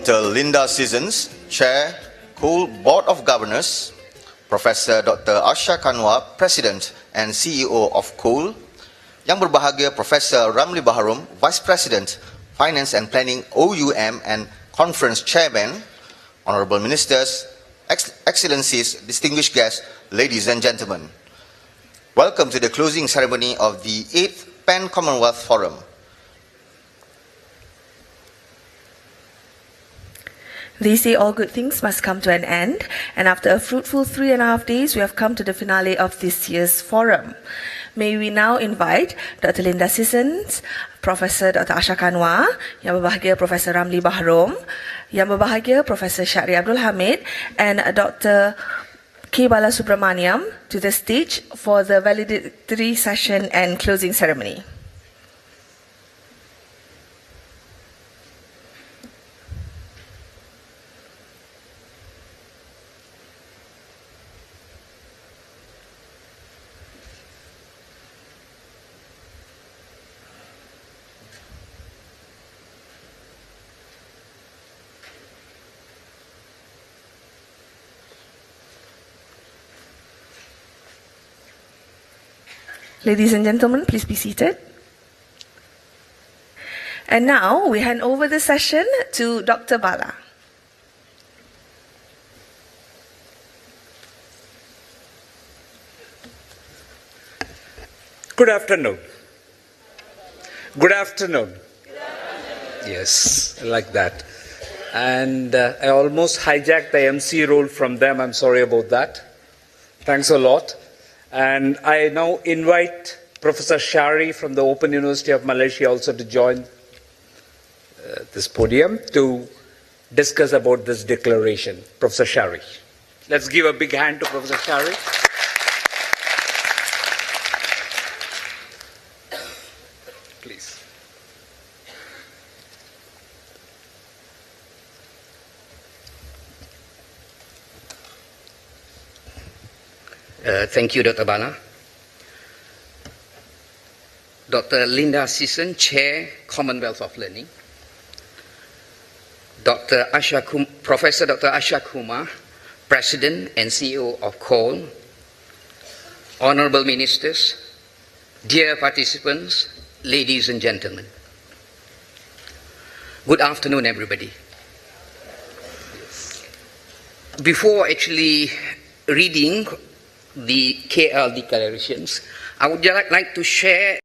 Dr. Linda Seasons, Chair, Cool Board of Governors, Professor Dr. Asha Kanwar, President and CEO of Cool, Yang Berbahagia Professor Ramli Baharom, Vice President, Finance and Planning OUM and Conference Chairman, Honorable Ministers, Excellencies, distinguished guests, ladies and gentlemen. Welcome to the closing ceremony of the 8th Pan-Commonwealth Forum. They say all good things must come to an end, and after a fruitful 3.5 days, we have come to the finale of this year's forum. May we now invite Dr. Linda Seasons, Professor Dr. Asha Kanwar, Yang Berbahagia Professor Ramli Baharom, Yang Berbahagia Professor Syahri Abdul Hamid, and Dr. K. Balasubramaniam to the stage for the valedictory session and closing ceremony. Ladies and gentlemen, please be seated. And now we hand over the session to Dr. Bala. Good afternoon. Good afternoon. Yes, I like that. And I almost hijacked the MC role from them. I'm sorry about that. Thanks a lot. And I now invite Professor Syahri from the Open University of Malaysia also to join this podium to discuss about this declaration. Professor Syahri. Let's give a big hand to Professor Syahri. Please. Thank you, Dr. Bala. Dr. Linda Seasons, Chair, Commonwealth of Learning. Professor Dr. Asha Kumar, President and CEO of COAL. Honorable Ministers, dear participants, ladies and gentlemen. Good afternoon, everybody. Before actually reading the KL declarations, I would like to share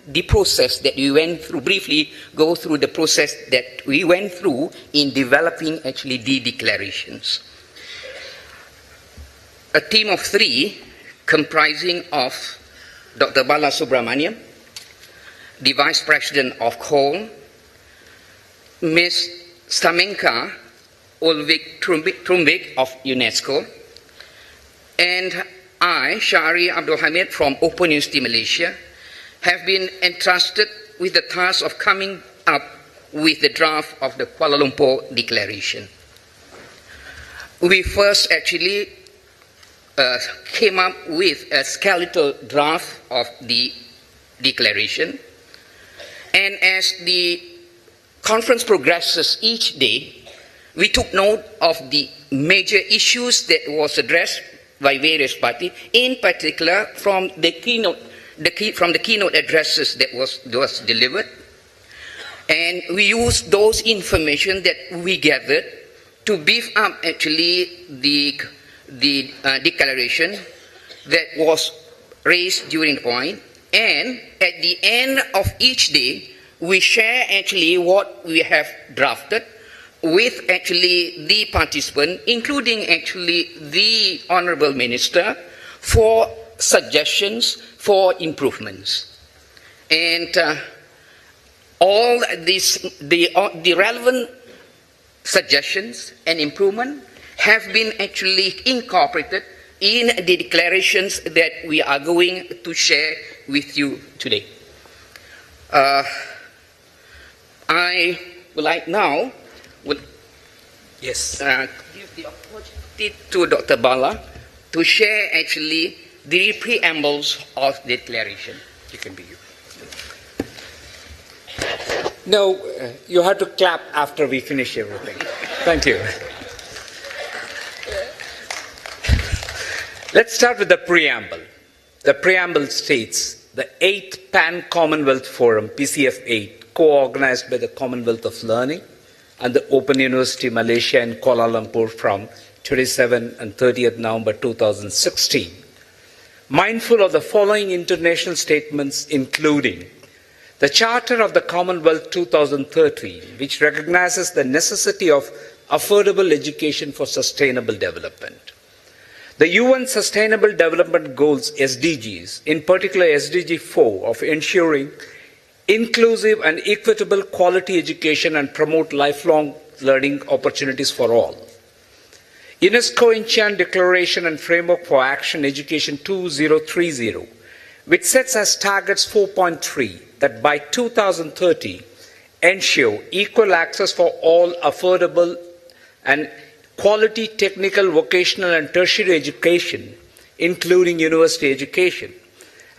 the process that we went through, briefly go through the process that we went through in developing actually the declarations. A team of 3 comprising of Dr. Balasubramaniam, the Vice President of COAL, Ms. Stamenka Ulvik Trumbik of UNESCO, and I, Syahri Abdul Hamid from Open University Malaysia, have been entrusted with the task of coming up with the draft of the Kuala Lumpur Declaration. We first actually came up with a skeletal draft of the declaration, and as the conference progresses each day, we took note of the major issues that was addressed by various parties, in particular from the keynote addresses that was delivered, and we used those information that we gathered to beef up actually the declaration that was raised during the point, and at the end of each day we share actually what we have drafted with actually the participant, including actually the Honorable Minister, for suggestions for improvements. And all this, the relevant suggestions and improvement have been actually incorporated in the declarations that we are going to share with you today. I would like now give the opportunity to Dr. Bala to share actually the preambles of the declaration. You can be you. No, you have to clap after we finish everything. Thank you. Let's start with the preamble. The preamble states the 8th Pan-Commonwealth Forum, PCF8, co-organized by the Commonwealth of Learning and the Open University Malaysia in Kuala Lumpur from 27 and 30th November 2016. Mindful of the following international statements, including the Charter of the Commonwealth 2013, which recognizes the necessity of affordable education for sustainable development. The UN Sustainable Development Goals, SDGs, in particular SDG 4 of ensuring inclusive and equitable quality education and promote lifelong learning opportunities for all. UNESCO Incheon Declaration and Framework for Action Education 2030, which sets as targets 4.3 that by 2030 ensure equal access for all affordable and quality technical, vocational and tertiary education, including university education,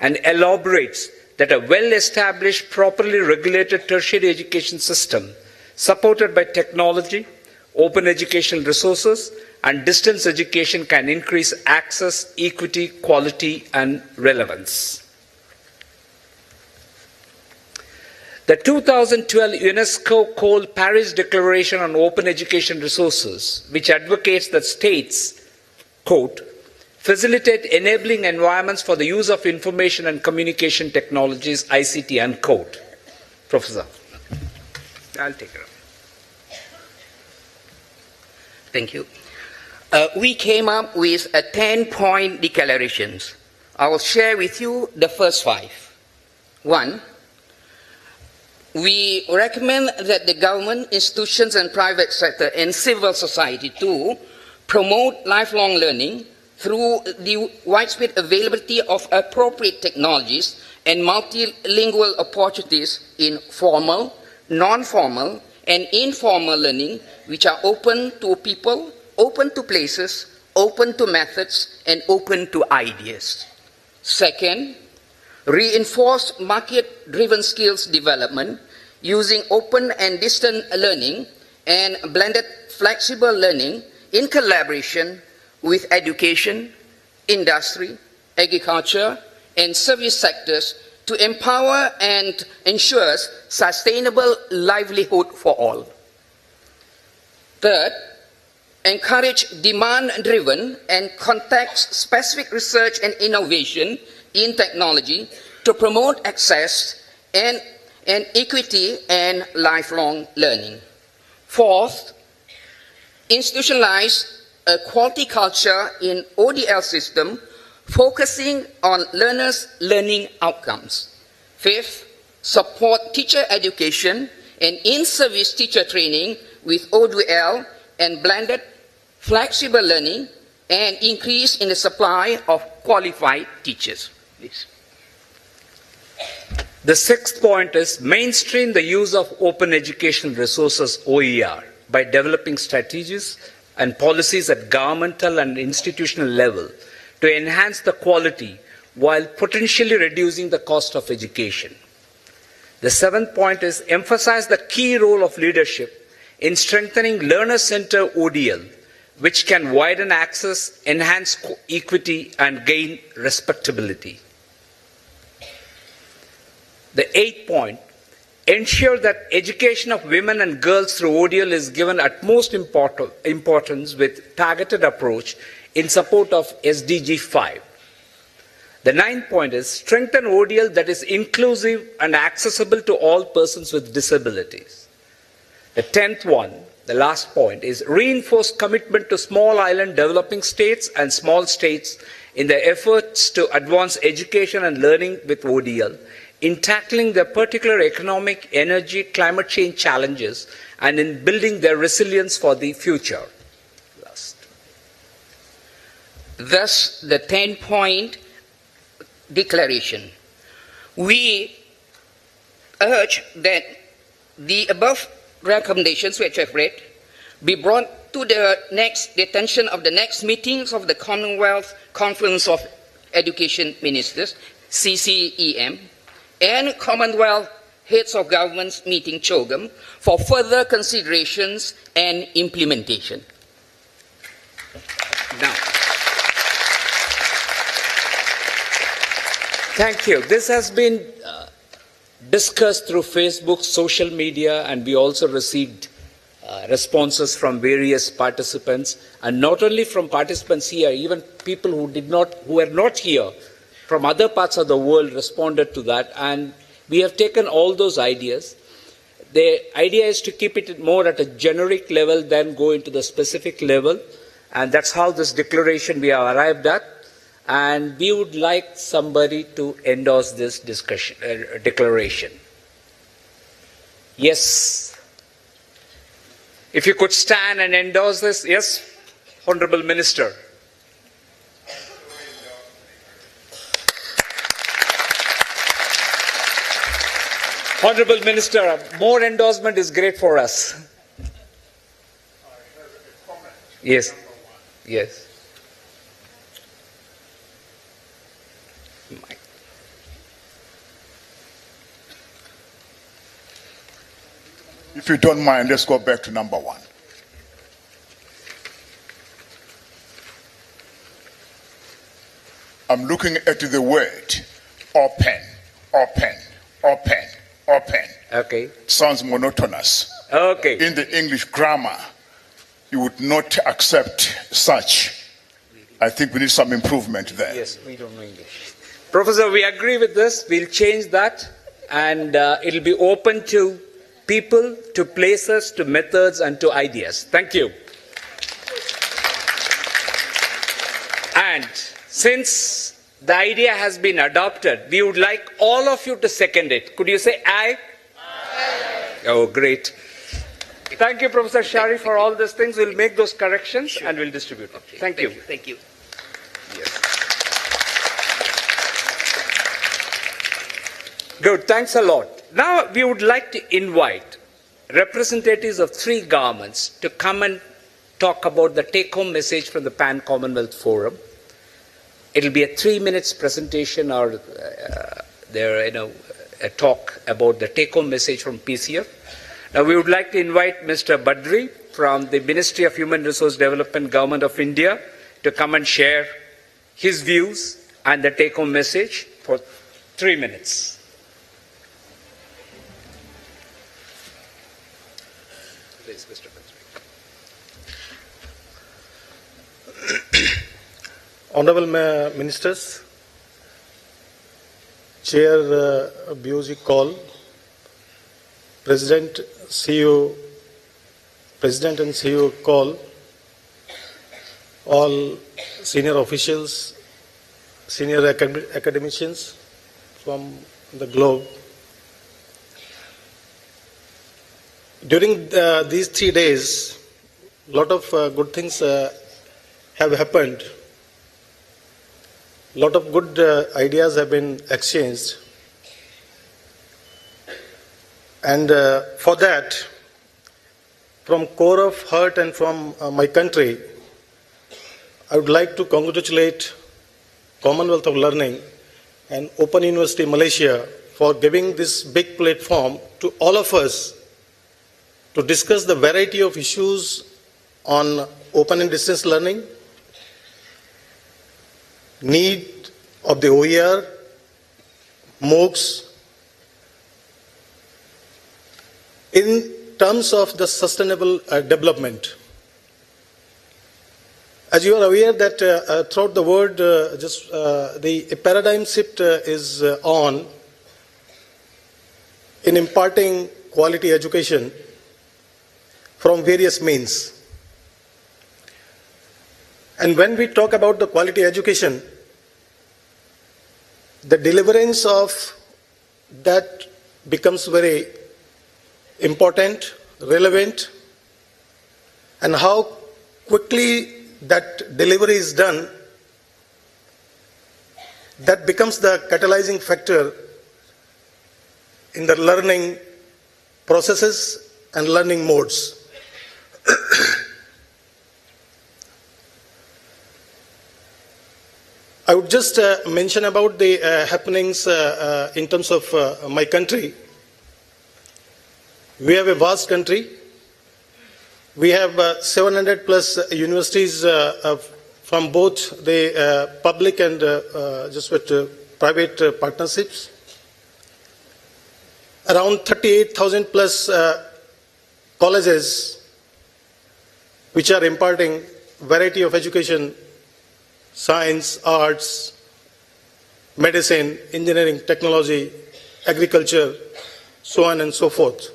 and elaborates that a well-established, properly regulated tertiary education system supported by technology, open educational resources, and distance education can increase access, equity, quality, and relevance. The 2012 UNESCO called Paris Declaration on Open Education Resources, which advocates that states, quote, facilitate enabling environments for the use of information and communication technologies, ICT, unquote. Professor, I'll take it up. Thank you. We came up with a 10-point declarations. I will share with you the first 5. 1. We recommend that the government, institutions and private sector and civil society to promote lifelong learning through the widespread availability of appropriate technologies and multilingual opportunities in formal, non-formal and informal learning, which are open to people, open to places, open to methods and open to ideas. Second, reinforce market-driven skills development using open and distant learning and blended flexible learning in collaboration with education, industry, agriculture, and service sectors to empower and ensure sustainable livelihood for all. Third, encourage demand-driven and context-specific research and innovation in technology to promote access and equity and lifelong learning. Fourth, institutionalize a quality culture in ODL system focusing on learners' learning outcomes. Fifth, support teacher education and in-service teacher training with ODL and blended flexible learning and increase in the supply of qualified teachers. Please. The 6th point is mainstream the use of open educational resources, OER, by developing strategies and policies at governmental and institutional level to enhance the quality while potentially reducing the cost of education. The 7th point is emphasize the key role of leadership in strengthening learner-centered ODL, which can widen access, enhance equity, and gain respectability. The 8th point, ensure that education of women and girls through ODL is given utmost importance with targeted approach in support of SDG 5. The 9th point is strengthen ODL that is inclusive and accessible to all persons with disabilities. The 10th one, the last point, is reinforce commitment to small island developing states and small states in their efforts to advance education and learning with ODL in tackling their particular economic, energy, climate change challenges and in building their resilience for the future. Thus, the 10-point declaration. We urge that the above recommendations which I've read be brought to the attention of the next meetings of the Commonwealth Conference of Education Ministers, CCEM, and Commonwealth Heads of Governments meeting CHOGM for further considerations and implementation. Now, thank you. This has been discussed through Facebook, social media, and we also received responses from various participants, and not only from participants here, even people who were not here from other parts of the world responded to that, and we have taken all those ideas. The idea is to keep it more at a generic level than go into the specific level, and that's how this declaration we have arrived at. And we would like somebody to endorse this declaration. Yes. If you could stand and endorse this. Yes, Honorable Minister. Honorable Minister, more endorsement is great for us. Yes. Yes. If you don't mind, let's go back to number 1. I'm looking at the word open, open, open, open. Okay. Sounds monotonous. Okay. In the English grammar, you would not accept such. I think we need some improvement there. Yes, we don't know English. Professor, we agree with this. We'll change that, and it'll be open to people, to places, to methods, and to ideas. Thank you. And since the idea has been adopted, we would like all of you to second it. Could you say aye? Aye. Oh, great. Thank you, Professor Shari, for all these things. We'll make those corrections and we'll distribute them. okay, Thank you. Thank you. Yes. Good, thanks a lot. Now we would like to invite representatives of 3 governments to come and talk about the take-home message from the Pan-Commonwealth Forum. It'll be a 3 minutes presentation or a talk about the take-home message from PCF. Now we would like to invite Mr. Badri from the Ministry of Human Resource Development, Government of India, to come and share his views and the take-home message for 3 minutes. Please, Mr. Badri. Honorable Ministers, Chair BOG Call, President and CEO Call, all senior officials, senior academicians from the globe. During these 3 days, a lot of good things have happened. A lot of good ideas have been exchanged. And for that, from core of heart and from my country, I would like to congratulate Commonwealth of Learning and Open University Malaysia for giving this big platform to all of us to discuss the variety of issues on open and distance learning, need of the OER, MOOCs, in terms of the sustainable development. As you are aware that throughout the world, the paradigm shift is on in imparting quality education from various means. And when we talk about the quality education, the deliverance of that becomes very important, relevant, and how quickly that delivery is done, that becomes the catalyzing factor in the learning processes and learning modes. I would just mention about the happenings in terms of my country. We have a vast country. We have 700 plus universities from both the public and private partnerships. Around 38,000 plus colleges which are imparting variety of education, science, arts, medicine, engineering, technology, agriculture, so on and so forth.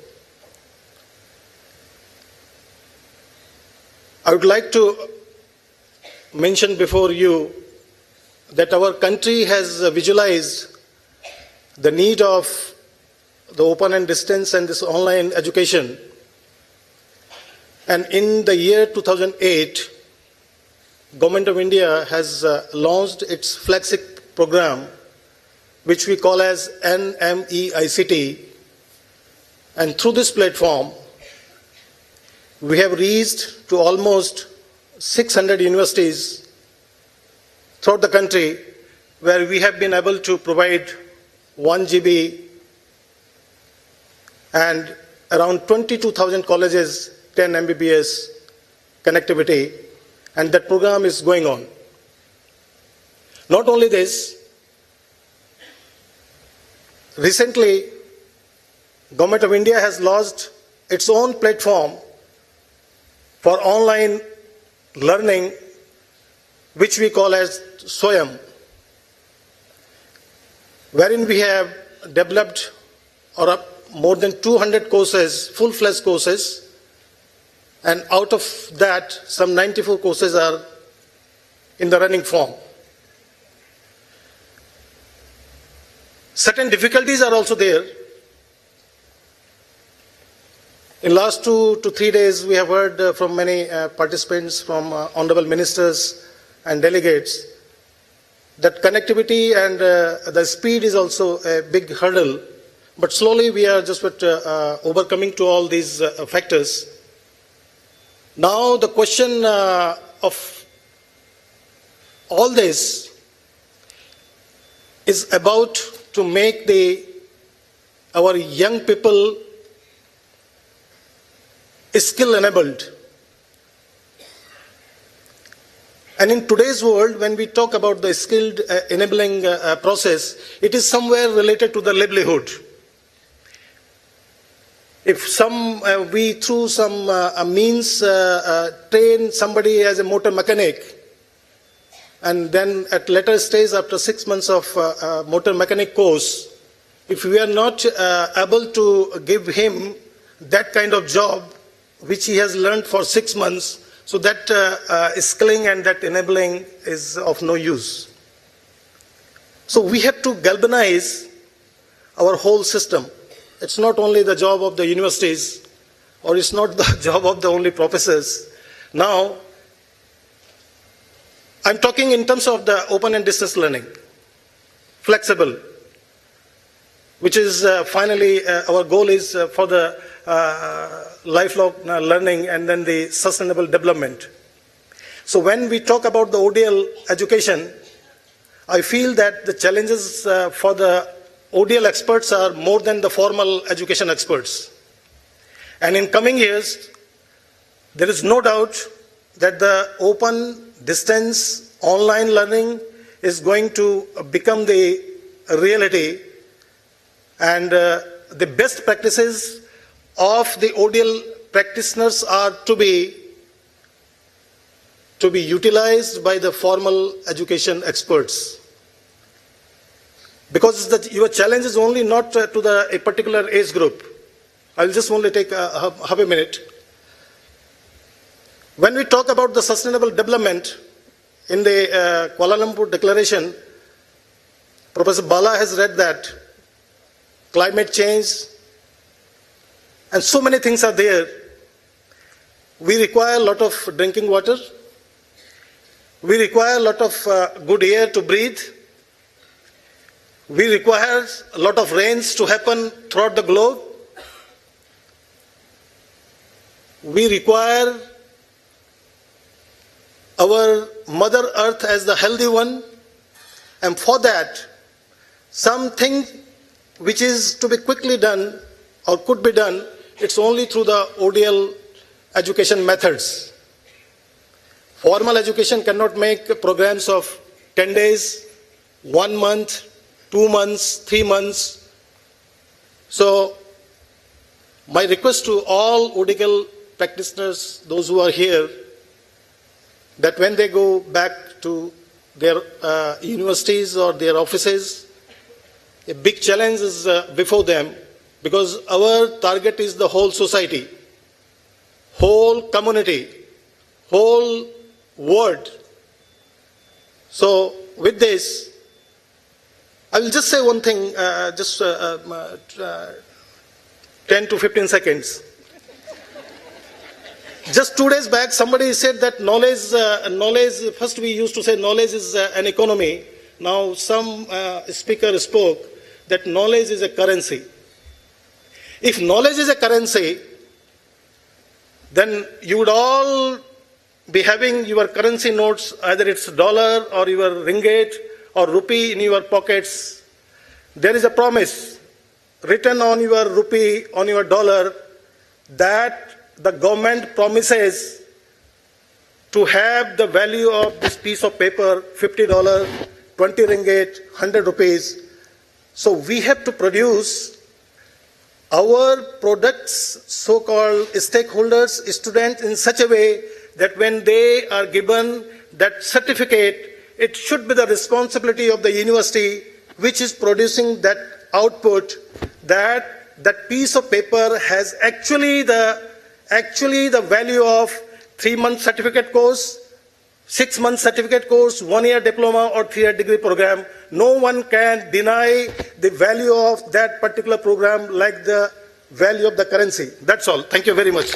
I would like to mention before you that our country has visualized the need of the open and distance and this online education. And in the year 2008, Government of India has launched its flagship program, which we call as NMEICT. And through this platform, we have reached to almost 600 universities throughout the country where we have been able to provide 1 GB and around 22,000 colleges, 10 MBBS connectivity, and that program is going on. Not only this, recently, Government of India has launched its own platform for online learning, which we call as SWAYAM, wherein we have developed more than 200 courses, full-fledged courses, and out of that, some 94 courses are in the running form. Certain difficulties are also there. In last 2 to 3 days, we have heard from many participants, from honorable ministers and delegates, that connectivity and the speed is also a big hurdle. But slowly we are just overcoming to all these factors. Now the question of all this is about to make our young people skill enabled. And in today's world, when we talk about the skilled enabling process, it is somewhere related to the livelihood. If we through some means train somebody as a motor mechanic, and then at later stage after 6 months of motor mechanic course, if we are not able to give him that kind of job which he has learned for 6 months, so that skilling and that enabling is of no use. So we have to galvanize our whole system. It's not only the job of the universities, or it's not the job of the only professors. Now, I'm talking in terms of the open and distance learning, flexible, which is finally our goal is for the lifelong learning and then the sustainable development. So when we talk about the ODL education, I feel that the challenges for the ODL experts are more than the formal education experts. And in coming years, there is no doubt that the open, distance, online learning is going to become the reality, and the best practices of the ODL practitioners are to be utilized by the formal education experts. Because your challenge is only not to a particular age group. I'll just only take half a minute. When we talk about the sustainable development in the Kuala Lumpur Declaration, Professor Bala has read that climate change and so many things are there. We require a lot of drinking water. We require a lot of good air to breathe. We require a lot of rains to happen throughout the globe. We require our Mother Earth as the healthy one, and for that, something which is to be quickly done or could be done it's only through the ODL education methods. Formal education cannot make programs of 10 days, 1 month, 2 months, 3 months. So, my request to all ODL practitioners, those who are here, that when they go back to their universities or their offices, a big challenge is before them, because our target is the whole society, whole community, whole world. So with this, I will just say one thing, 10 to 15 seconds. Just 2 days back, somebody said that knowledge, first we used to say knowledge is an economy. Now some speaker spoke that knowledge is a currency. If knowledge is a currency, then you would all be having your currency notes, either it's dollar or your ringgit or rupee in your pockets. There is a promise written on your rupee, on your dollar, that the government promises to have the value of this piece of paper, $50, 20 ringgit, 100 rupees. So we have to produce our products, so-called stakeholders, students, in such a way that when they are given that certificate, it should be the responsibility of the university which is producing that output, that that piece of paper has actually the value of 3-month certificate course, 6-month certificate course, 1-year diploma or 3-year degree program. No one can deny the value of that particular program like the value of the currency. That's all. Thank you very much.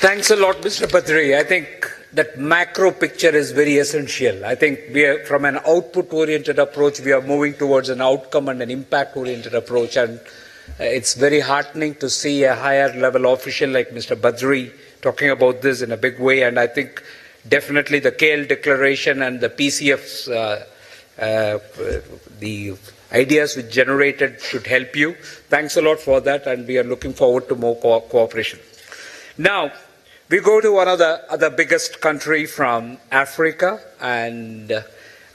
Thanks a lot, Mr. Badri. I think that macro picture is very essential. I think we are, from an output-oriented approach, we are moving towards an outcome and an impact-oriented approach. And it's very heartening to see a higher level official like Mr. Badri talking about this in a big way. And I think definitely the KL declaration and the PCF's, the ideas which generated should help you. Thanks a lot for that, and we are looking forward to more cooperation. Now, we go to one of the other biggest country from Africa, and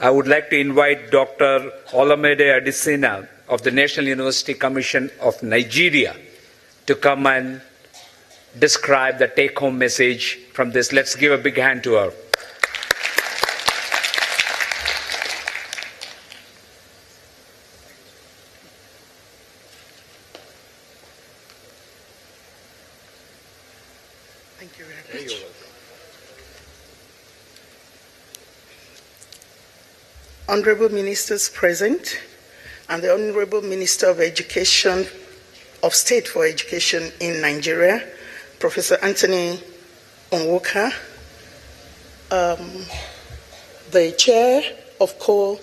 I would like to invite Dr. Olamide Adesina of the National University Commission of Nigeria to come and describe the take-home message from this. Let's give a big hand to her. Thank you very much. Honorable Ministers present, and the Honorable Minister of Education, of State for Education in Nigeria, Professor Anthony Onwoka, the Chair of COAL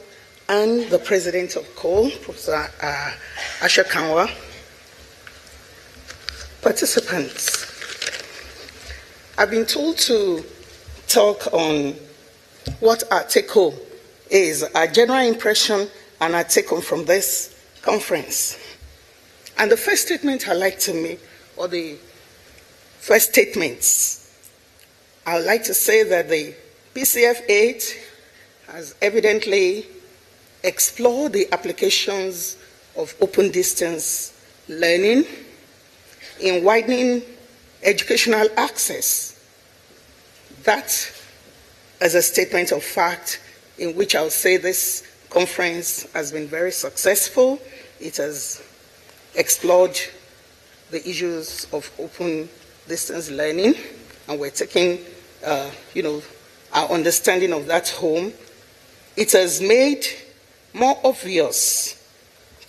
and the President of COAL, Professor Asha Kanwar, participants. I've been told to talk on what our take-home is, our general impression and our take-home from this conference. And the first statement I'd like to make, or the first statements, I would like to say that the PCF8 has evidently explored the applications of open distance learning in widening educational access. That is a statement of fact in which I'll say this conference has been very successful. It has explored the issues of open distance learning, and we're taking, our understanding of that home. It has made more obvious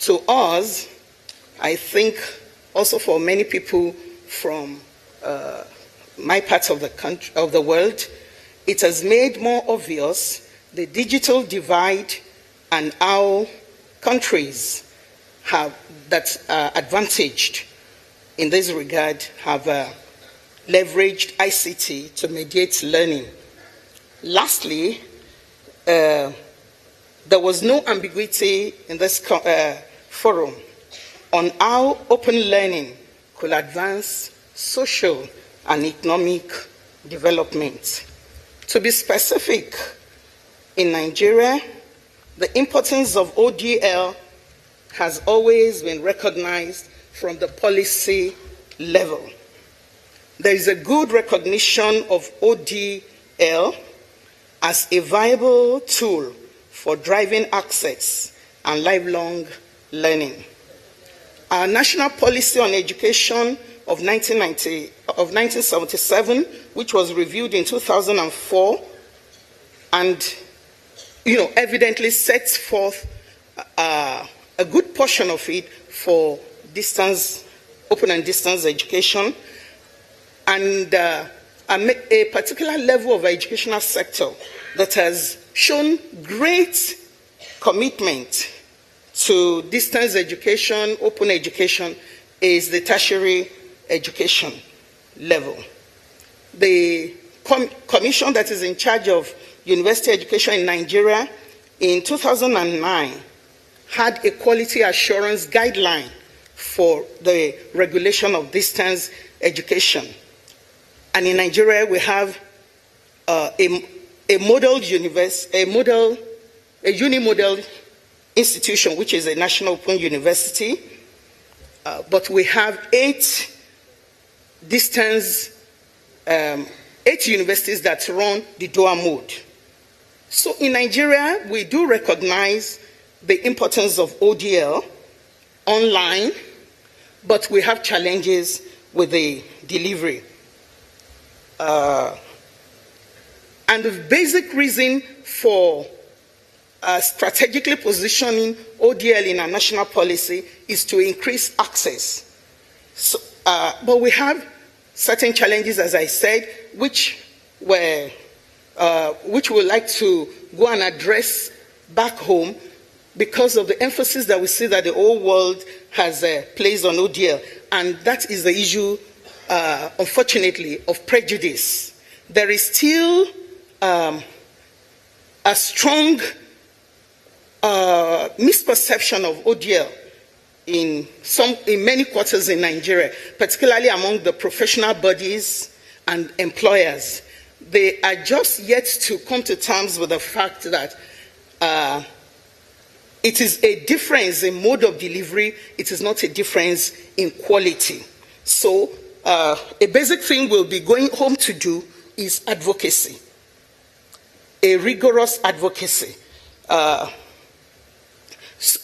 to us, I think, also for many people from my part of the country, of the world, it has made more obvious the digital divide and how countries that are advantaged in this regard have leveraged ICT to mediate learning. Lastly, there was no ambiguity in this forum on how open learning could advance social and economic development. To be specific, in Nigeria, the importance of ODL has always been recognized from the policy level. There is a good recognition of ODL as a viable tool for driving access and lifelong learning. Our national policy on education of 1977, which was reviewed in 2004, and evidently sets forth a good portion of it for open and distance education, and a particular level of educational sector that has shown great commitment to distance education, open education, is the tertiary education level. The commission that is in charge of university education in Nigeria in 2009 had a quality assurance guideline for the regulation of distance education. And in Nigeria, we have a unimodel institution, which is a national open university, but we have 8 universities that run the dual mode. So in Nigeria, we do recognize the importance of ODL online, but we have challenges with the delivery. And the basic reason for strategically positioning ODL in our national policy is to increase access. So, but we have certain challenges, as I said, which we would like to go and address back home because of the emphasis that we see that the whole world has placed on ODL. And that is the issue, unfortunately, of prejudice. There is still a strong misperception of ODL in many quarters in Nigeria, particularly among the professional bodies and employers. They are just yet to come to terms with the fact that it is a difference in mode of delivery, it is not a difference in quality. So a basic thing we'll be going home to do is advocacy, a rigorous advocacy.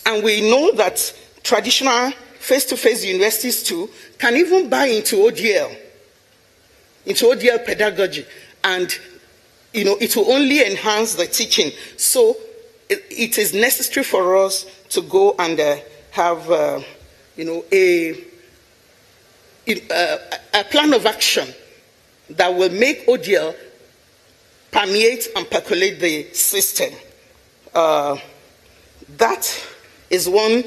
And we know that traditional face-to-face universities too can even buy into ODL pedagogy, and it will only enhance the teaching. So it is necessary for us to go and have a plan of action that will make ODL permeate and percolate the system. That is one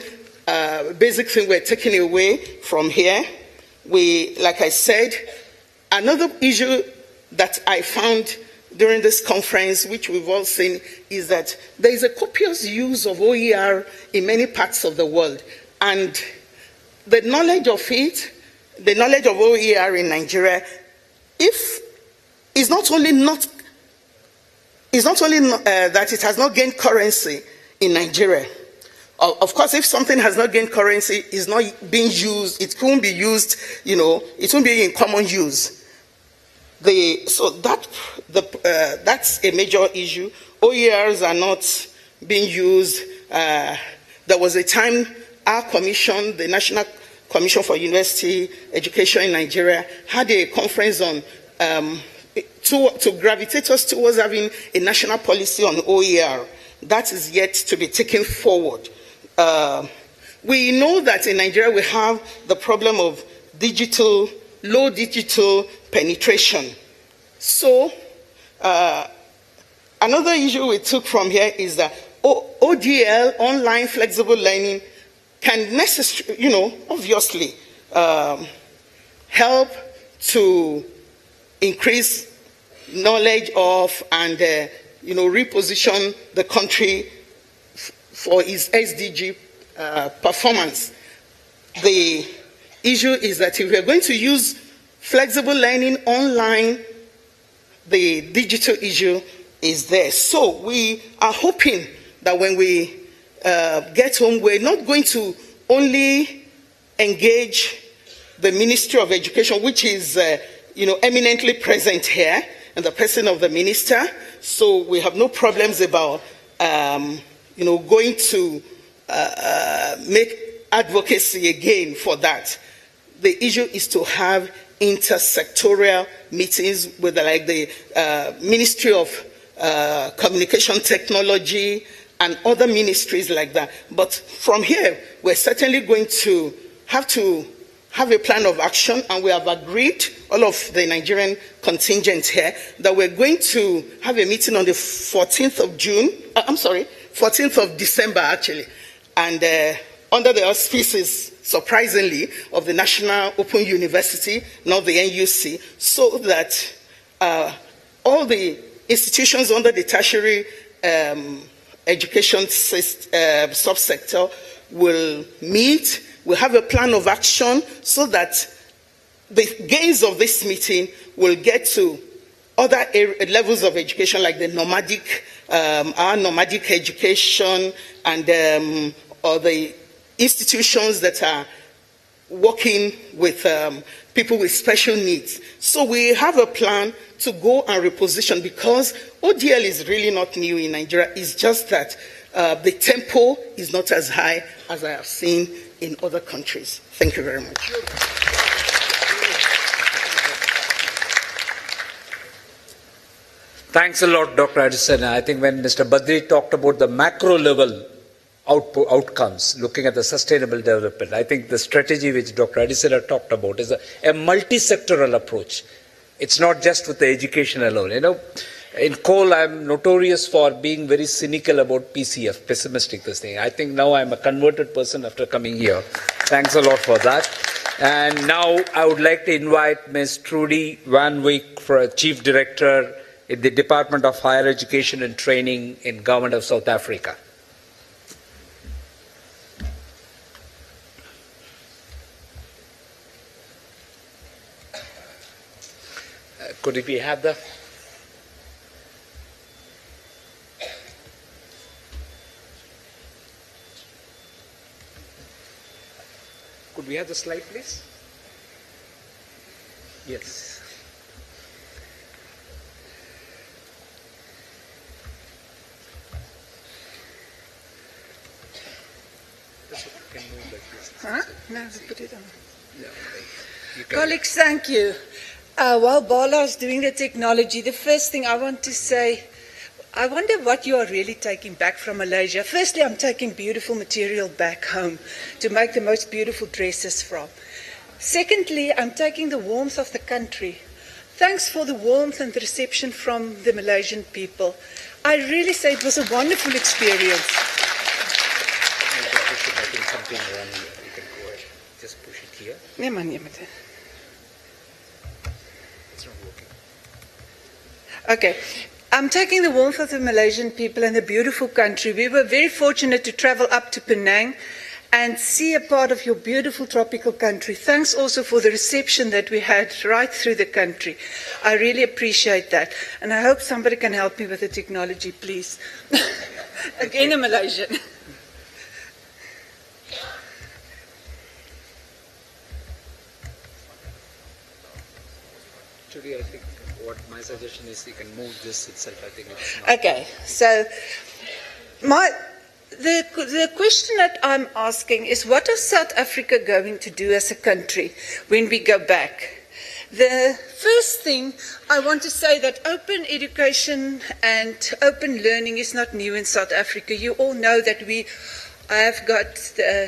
basic thing we're taking away from here. Like I said, another issue that I found during this conference, which we've all seen, is that there is a copious use of OER in many parts of the world. And the knowledge of it, the knowledge of OER in Nigeria, is not only that it has not gained currency in Nigeria. Of course, if something has not gained currency, is not being used, it couldn't be used, it won't be in common use. So that's a major issue. OERs are not being used. There was a time our commission, the National Commission for University Education in Nigeria, had a conference on to gravitate us towards having a national policy on OER. That is yet to be taken forward. We know that in Nigeria we have the problem of low digital penetration. So another issue we took from here is that ODL, online flexible learning, can obviously help to increase knowledge of and reposition the country for its SDG performance. the issue is that if we are going to use flexible learning online, the digital issue is there. So we are hoping that when we get home, we're not going to only engage the Ministry of Education, which is eminently present here, and the person of the minister. So we have no problems about going to make advocacy again for that. The issue is to have intersectoral meetings with the Ministry of Communication Technology and other ministries like that. But from here, we're certainly going to have a plan of action, and we have agreed, all of the Nigerian contingent here, that we're going to have a meeting on the 14th of December, actually, and under the auspices, surprisingly, of the National Open University, not the NUC, so that all the institutions under the tertiary education subsector will meet. We'll have a plan of action so that the gains of this meeting will get to other levels of education, like the our nomadic education, and or the institutions that are working with people with special needs. So we have a plan to go and reposition, because ODL is really not new in Nigeria. It's just that the tempo is not as high as I have seen in other countries. Thank you very much. Thanks a lot, Dr. Addison. I think when Mr. Badri talked about the macro level outcomes, looking at the sustainable development, I think the strategy which Dr. Addison had talked about is a multi-sectoral approach. It's not just with the education alone. In coal, I'm notorious for being very cynical about PCF, pessimistic this thing. I think now I'm a converted person after coming here. Thanks a lot for that. And now I would like to invite Ms. Trudy Van Wyk, for a Chief Director in the Department of Higher Education and Training in Government of South Africa. Could we have the... Could we have the slide, please? Yes. Can move like this. Huh? No, put it on. No, Colleagues, thank you. While Bala is doing the technology, the first thing I want to say, I wonder what you are really taking back from Malaysia. Firstly, I'm taking beautiful material back home to make the most beautiful dresses from. Secondly, I'm taking the warmth of the country. Thanks for the warmth and the reception from the Malaysian people. I really say it was a wonderful experience. I think something wrong here. You can go ahead. Just push it here. Nee, man, nee, It's not working. Okay. I'm taking the warmth of the Malaysian people and the beautiful country. We were very fortunate to travel up to Penang and see a part of your beautiful tropical country. Thanks also for the reception that we had right through the country. I really appreciate that. And I hope somebody can help me with the technology, please. Again, a Malaysian. Actually, I think what my suggestion is, you can move this itself. I think it's not. Okay, so the question that I'm asking is, what is South Africa going to do as a country when we go back? The first thing I want to say that open education and open learning is not new in South Africa. You all know that I have got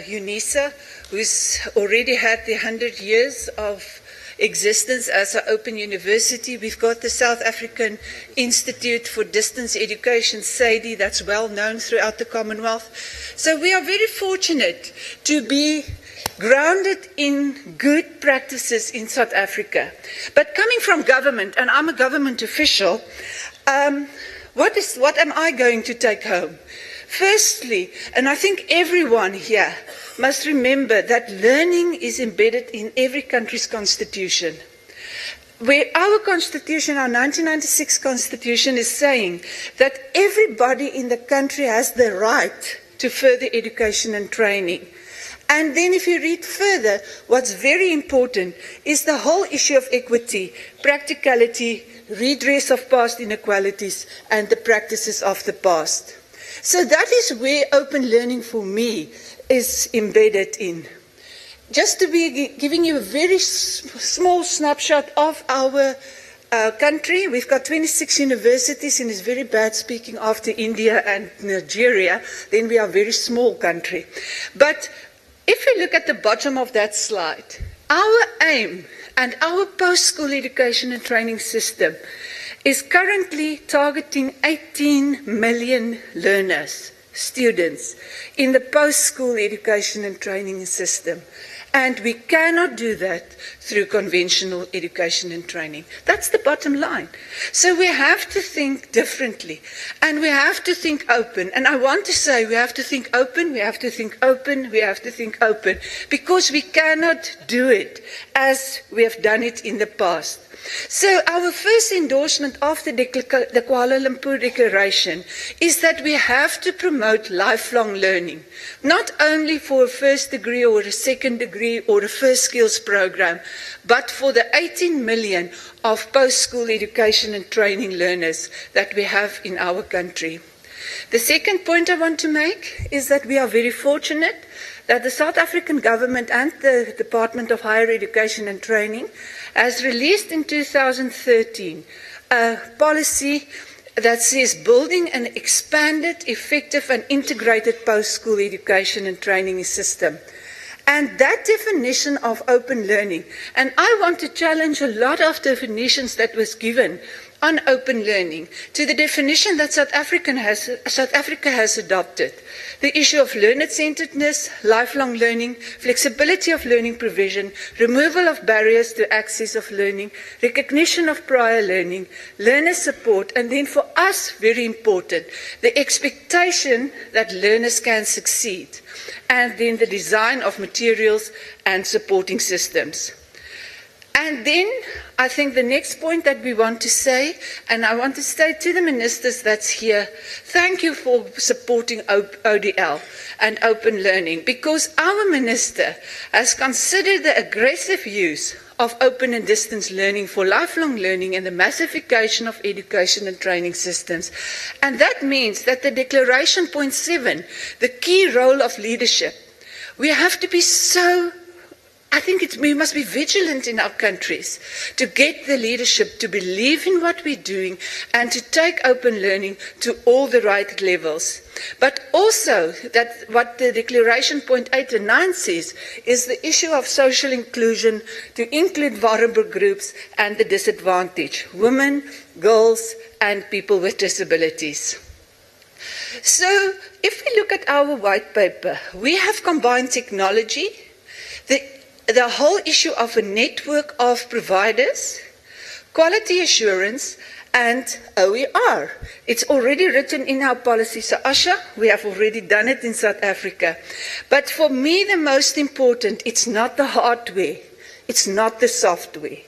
UNISA, who's already had the 100 years of existence as an open university. We've got the South African Institute for Distance Education, SADI, that's well known throughout the Commonwealth. So we are very fortunate to be grounded in good practices in South Africa. But coming from government, and I'm a government official, what am I going to take home? Firstly, and I think everyone here must remember that learning is embedded in every country's constitution. Where our constitution, our 1996 constitution, is saying that everybody in the country has the right to further education and training. And then if you read further, what's very important is the whole issue of equity, practicality, redress of past inequalities, and the practices of the past. So that is where open learning for me is embedded in. Just to be giving you a very small snapshot of our country, we've got 26 universities, and it's very bad speaking after India and Nigeria, then we are a very small country. But if you look at the bottom of that slide, our aim and our post-school education and training system is currently targeting 18 million learners, students, in the post-school education and training system. And we cannot do that through conventional education and training. That's the bottom line. So we have to think differently, and we have to think open. And I want to say we have to think open, we have to think open, we have to think open, because we cannot do it as we have done it in the past. So our first endorsement of the Kuala Lumpur Declaration is that we have to promote lifelong learning, not only for a first degree or a second degree or a first skills program, but for the 18 million of post-school education and training learners that we have in our country. The second point I want to make is that we are very fortunate that the South African government and the Department of Higher Education and Training has released in 2013 a policy that says building an expanded, effective and integrated post-school education and training system. And that definition of open learning, and I want to challenge a lot of definitions that was given on open learning to the definition that South Africa has adopted. The issue of learner-centeredness, lifelong learning, flexibility of learning provision, removal of barriers to access of learning, recognition of prior learning, learner support, and then for us, very important, the expectation that learners can succeed, and then the design of materials and supporting systems. And then I think the next point that we want to say, and I want to say to the ministers that's here, thank you for supporting ODL and open learning, because our minister has considered the aggressive use of open and distance learning for lifelong learning and the massification of education and training systems. And that means that the Declaration Point 7, the key role of leadership, we have to be we must be vigilant in our countries to get the leadership to believe in what we're doing and to take open learning to all the right levels. But also that what the Declaration Point 8 and 9 says is the issue of social inclusion to include vulnerable groups and the disadvantaged, women, girls, and people with disabilities. So if we look at our white paper, we have combined technology, the whole issue of a network of providers, quality assurance, and OER. It's already written in our policy. So Asha, we have already done it in South Africa. But for me, the most important, it's not the hardware, it's not the software.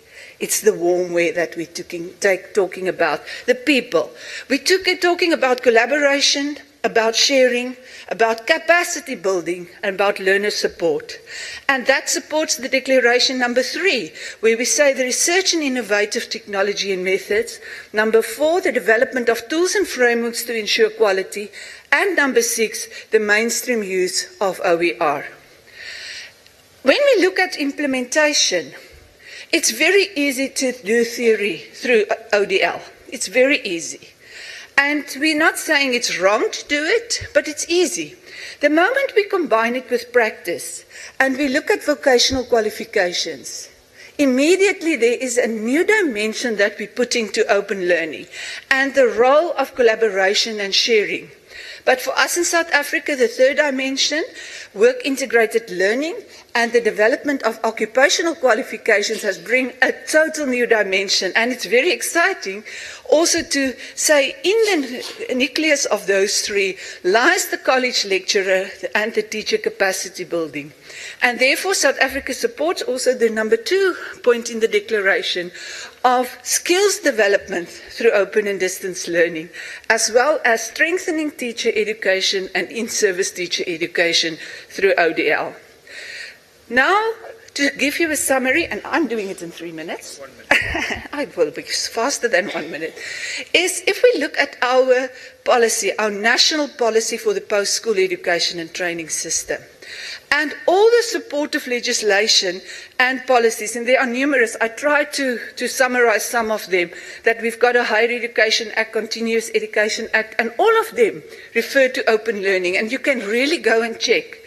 It's the warmware that we're talking about, the people. We're talking about collaboration, about sharing, about capacity building, and about learner support. And that supports the Declaration number 3, where we say the research in innovative technology and methods. Number 4, the development of tools and frameworks to ensure quality. And number 6, the mainstream use of OER. When we look at implementation, it's very easy to do theory through ODL. It's very easy. And we're not saying it's wrong to do it, but it's easy. The moment we combine it with practice and we look at vocational qualifications, immediately there is a new dimension that we're putting to open learning and the role of collaboration and sharing. But for us in South Africa, the third dimension, work-integrated learning and the development of occupational qualifications has bring a total new dimension. And it's very exciting also to say in the nucleus of those three lies the college lecturer and the teacher capacity building. And therefore, South Africa supports also the number 2 point in the declaration of skills development through open and distance learning, as well as strengthening teacher education and in-service teacher education through ODL. Now, to give you a summary, and I'm doing it in 3 minutes. 1 minute. I will be faster than 1 minute. Is if we look at our policy, our national policy for the post-school education and training system, and all the supportive legislation and policies, and there are numerous, I tried to summarize some of them, that we've got a Higher Education Act, Continuous Education Act, and all of them refer to open learning, and you can really go and check.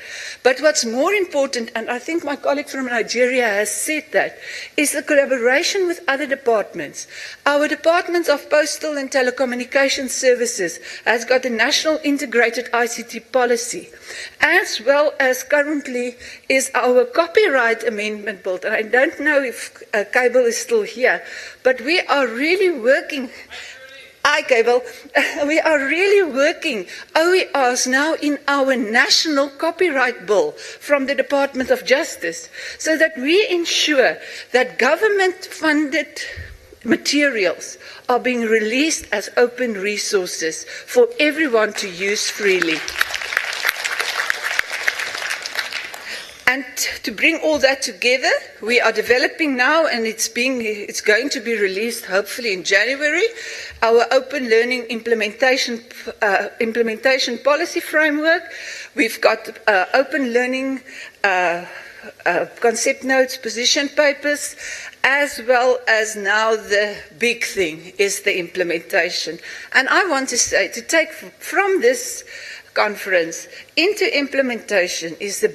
But what's more important, and I think my colleague from Nigeria has said that, is the collaboration with other departments. Our Department of Postal and Telecommunication Services has got a national integrated ICT policy, as well as currently is our copyright amendment bill. And I don't know if Cable is still here, but we are really working. Cable, we are really working OERs now in our national copyright bill from the Department of Justice, so that we ensure that government-funded materials are being released as open resources for everyone to use freely. And to bring all that together, we are developing now, and it's going to be released hopefully in January, our open learning implementation policy framework. We've got open learning concept notes, position papers, as well as now the big thing is the implementation. And I want to say, to take from this conference into implementation is the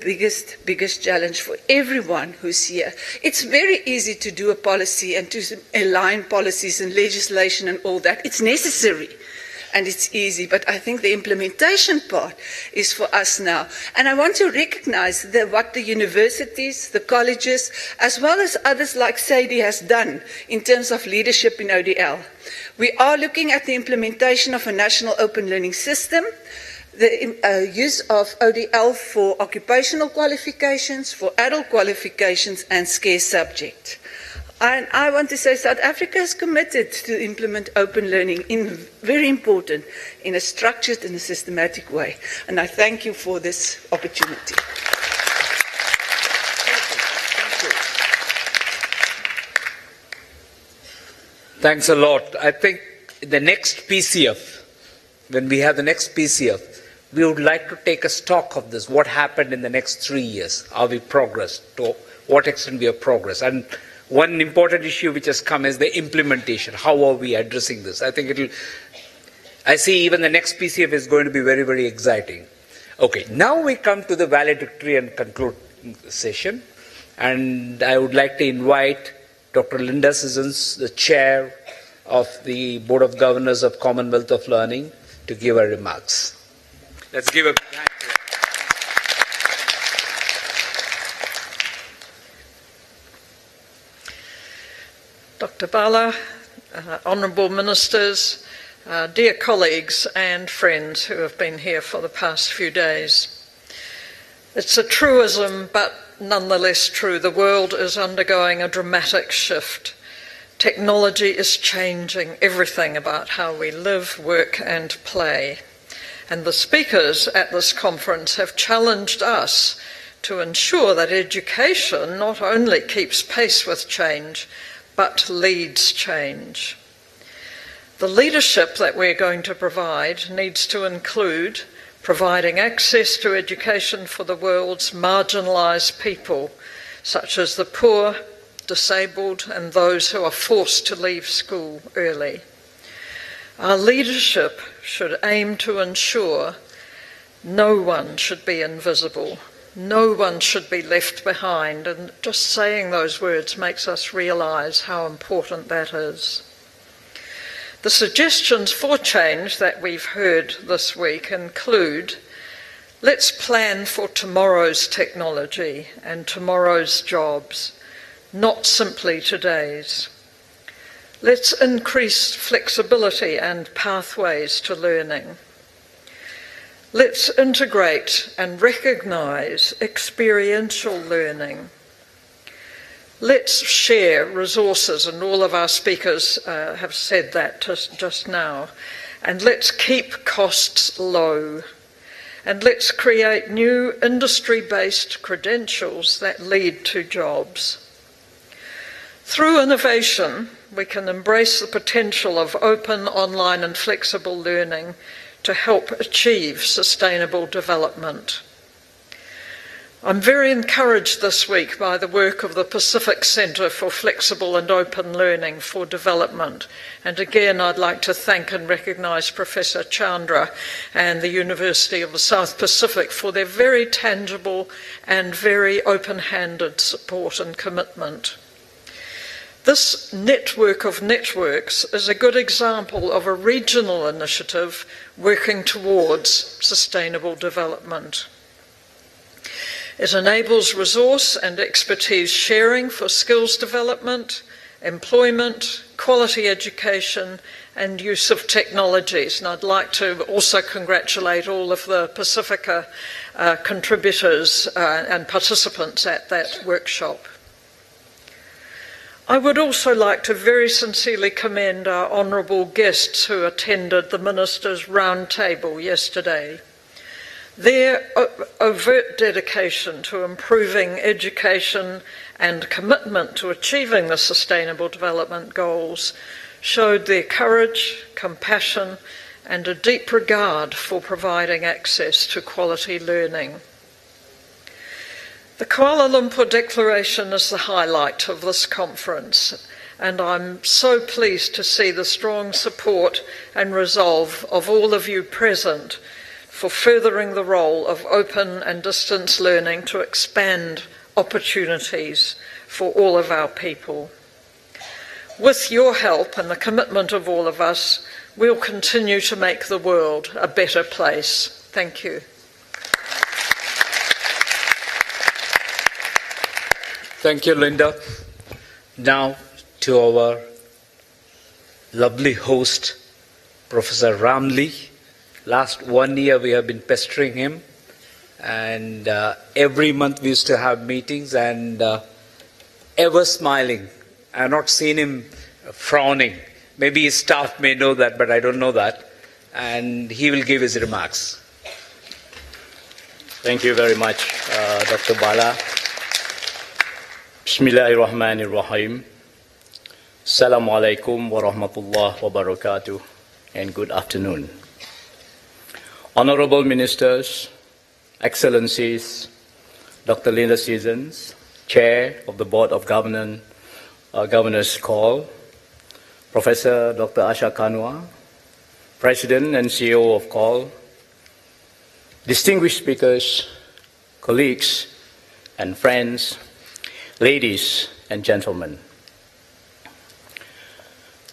biggest challenge for everyone who's here. It's very easy to do a policy and to align policies and legislation and all that. It's necessary and it's easy, but I think the implementation part is for us now. And I want to recognize what the universities, the colleges, as well as others like Sadie has done in terms of leadership in ODL. We are looking at the implementation of a national open learning system, the use of ODL for occupational qualifications, for adult qualifications, and scarce subject. And I want to say South Africa is committed to implement open learning, very important, in a structured and a systematic way. And I thank you for this opportunity. Thanks a lot. I think the next PCF, when we have the next PCF, we would like to take a stock of this. What happened in the next 3 years? How we progressed? To what extent we have progressed? And one important issue which has come is the implementation. How are we addressing this? I think I see even the next PCF is going to be very, very exciting. Okay, now we come to the valedictory and conclude the session. And I would like to invite Dr. Linda Sissons, the chair of the Board of Governors of Commonwealth of Learning, to give her remarks. Let's give a big hand to her. Dr. Bala, honourable ministers, dear colleagues and friends who have been here for the past few days. It's a truism, but nonetheless true. The world is undergoing a dramatic shift. Technology is changing everything about how we live, work and play. And the speakers at this conference have challenged us to ensure that education not only keeps pace with change, but leads change. The leadership that we're going to provide needs to include providing access to education for the world's marginalised people, such as the poor, disabled, and those who are forced to leave school early. Our leadership should aim to ensure no one should be invisible, no one should be left behind, and just saying those words makes us realise how important that is. The suggestions for change that we've heard this week include: let's plan for tomorrow's technology and tomorrow's jobs, not simply today's. Let's increase flexibility and pathways to learning. Let's integrate and recognise experiential learning. Let's share resources, and all of our speakers have said that just now. And let's keep costs low. And let's create new industry-based credentials that lead to jobs. Through innovation, we can embrace the potential of open, online and flexible learning to help achieve sustainable development. I'm very encouraged this week by the work of the Pacific Centre for Flexible and Open Learning for Development. And again, I'd like to thank and recognise Professor Chandra and the University of the South Pacific for their very tangible and very open-handed support and commitment. This network of networks is a good example of a regional initiative working towards sustainable development. It enables resource and expertise sharing for skills development, employment, quality education and use of technologies. And I'd like to also congratulate all of the Pacifica contributors and participants at that workshop. I would also like to very sincerely commend our honourable guests who attended the Ministers' Roundtable yesterday. Their overt dedication to improving education and commitment to achieving the Sustainable Development Goals showed their courage, compassion and a deep regard for providing access to quality learning. The Kuala Lumpur Declaration is the highlight of this conference, and I'm so pleased to see the strong support and resolve of all of you present for furthering the role of open and distance learning to expand opportunities for all of our people. With your help and the commitment of all of us, we'll continue to make the world a better place. Thank you. Thank you, Linda. Now to our lovely host, Professor Ramlee. Last 1 year we have been pestering him, and every month we used to have meetings, and ever smiling. I have not seen him frowning. Maybe his staff may know that, but I don't know that. And he will give his remarks. Thank you very much, Dr. Bala. Bismillahirrahmanirrahim. Assalamu alaikum wa rahmatullah wa barakatuh, and good afternoon. Honorable Ministers, Excellencies, Dr. Linda Seasons, Chair of the Board of Governors Call, Professor Dr. Asha Kanwar, President and CEO of Call, distinguished speakers, colleagues, and friends, ladies and gentlemen.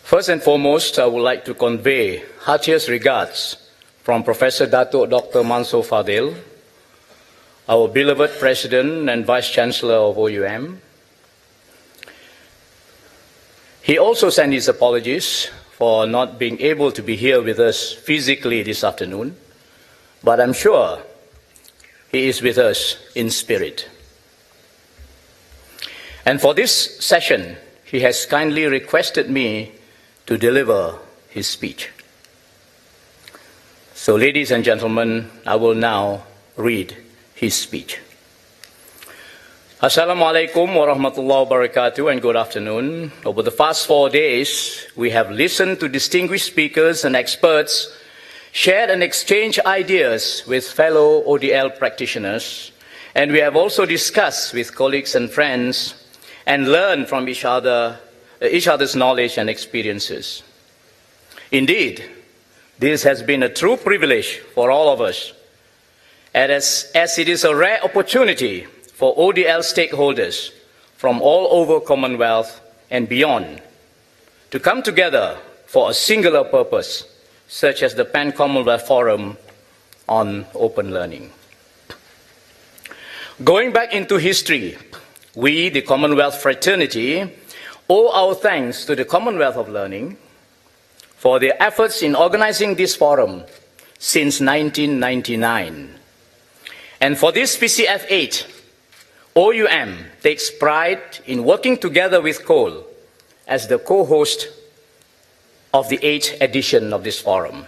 First and foremost, I would like to convey heartiest regards from Professor Dato Dr. Mansor Fadzil, our beloved President and Vice-Chancellor of OUM. He also sent his apologies for not being able to be here with us physically this afternoon, but I'm sure he is with us in spirit. And for this session, he has kindly requested me to deliver his speech. So, ladies and gentlemen, I will now read his speech. Assalamu alaikum wa rahmatullahi wa barakatuh, and good afternoon. Over the past 4 days, we have listened to distinguished speakers and experts, shared and exchanged ideas with fellow ODL practitioners, and we have also discussed with colleagues and friends and learn from each other's knowledge and experiences. Indeed, this has been a true privilege for all of us, as it is a rare opportunity for ODL stakeholders from all over Commonwealth and beyond to come together for a singular purpose, such as the Pan-Commonwealth Forum on Open Learning. Going back into history, we, the Commonwealth fraternity, owe our thanks to the Commonwealth of Learning for their efforts in organizing this forum since 1999. And for this PCF8, OUM takes pride in working together with COAL as the co-host of the 8th edition of this forum.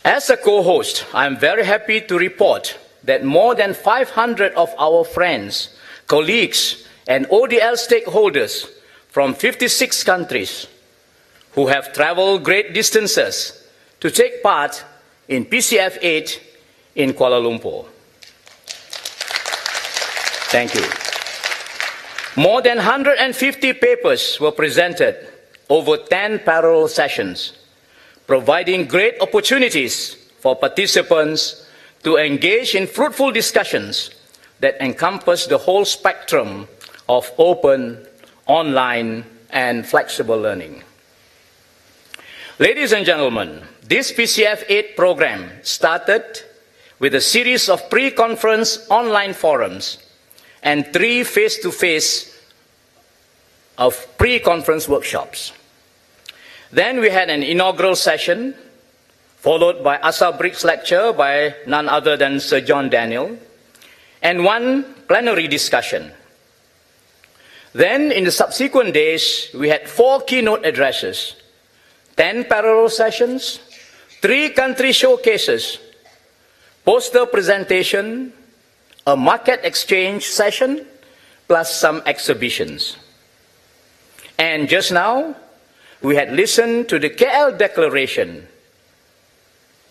As a co-host, I am very happy to report that more than 500 of our friends, colleagues, and ODL stakeholders from 56 countries who have traveled great distances to take part in PCF8 in Kuala Lumpur. Thank you. More than 150 papers were presented over 10 parallel sessions, providing great opportunities for participants to engage in fruitful discussions that encompass the whole spectrum of open, online, and flexible learning. Ladies and gentlemen, this PCF8 program started with a series of pre-conference online forums and 3 face-to-face of pre-conference workshops. Then we had an inaugural session, followed by Asha Brick's lecture by none other than Sir John Daniel, and 1 plenary discussion. Then, in the subsequent days, we had 4 keynote addresses, 10 parallel sessions, 3 country showcases, poster presentation, a market exchange session, plus some exhibitions. And just now, we had listened to the KL Declaration,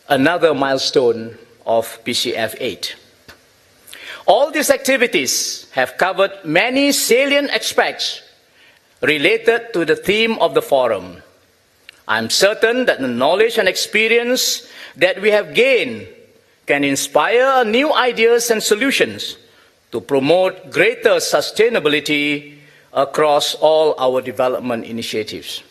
another milestone of PCF8. All these activities have covered many salient aspects related to the theme of the forum. I'm certain that the knowledge and experience that we have gained can inspire new ideas and solutions to promote greater sustainability across all our development initiatives.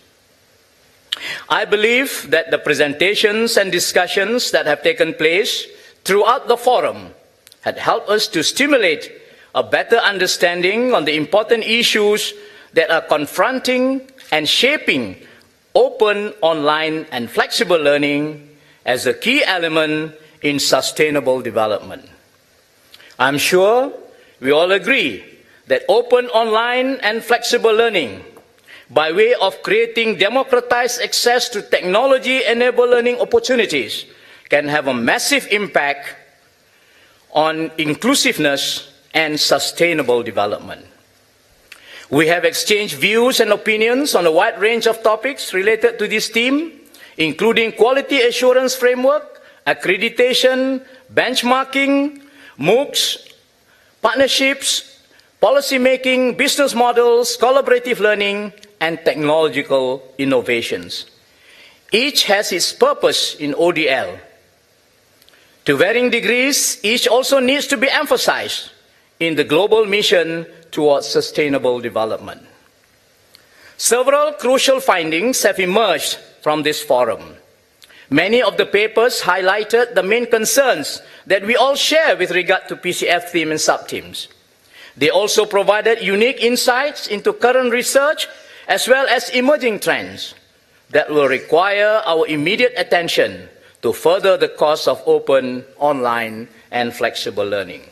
I believe that the presentations and discussions that have taken place throughout the forum had helped us to stimulate a better understanding on the important issues that are confronting and shaping open, online, and flexible learning as a key element in sustainable development. I'm sure we all agree that open, online, and flexible learning, by way of creating democratized access to technology-enabled learning opportunities, can have a massive impact on inclusiveness and sustainable development. We have exchanged views and opinions on a wide range of topics related to this theme, including quality assurance framework, accreditation, benchmarking, MOOCs, partnerships, policy making, business models, collaborative learning, and technological innovations. Each has its purpose in ODL. To varying degrees, each also needs to be emphasized in the global mission towards sustainable development. Several crucial findings have emerged from this forum. Many of the papers highlighted the main concerns that we all share with regard to PCF theme and sub-themes. They also provided unique insights into current research as well as emerging trends that will require our immediate attention to further the cause of open, online, and flexible learning.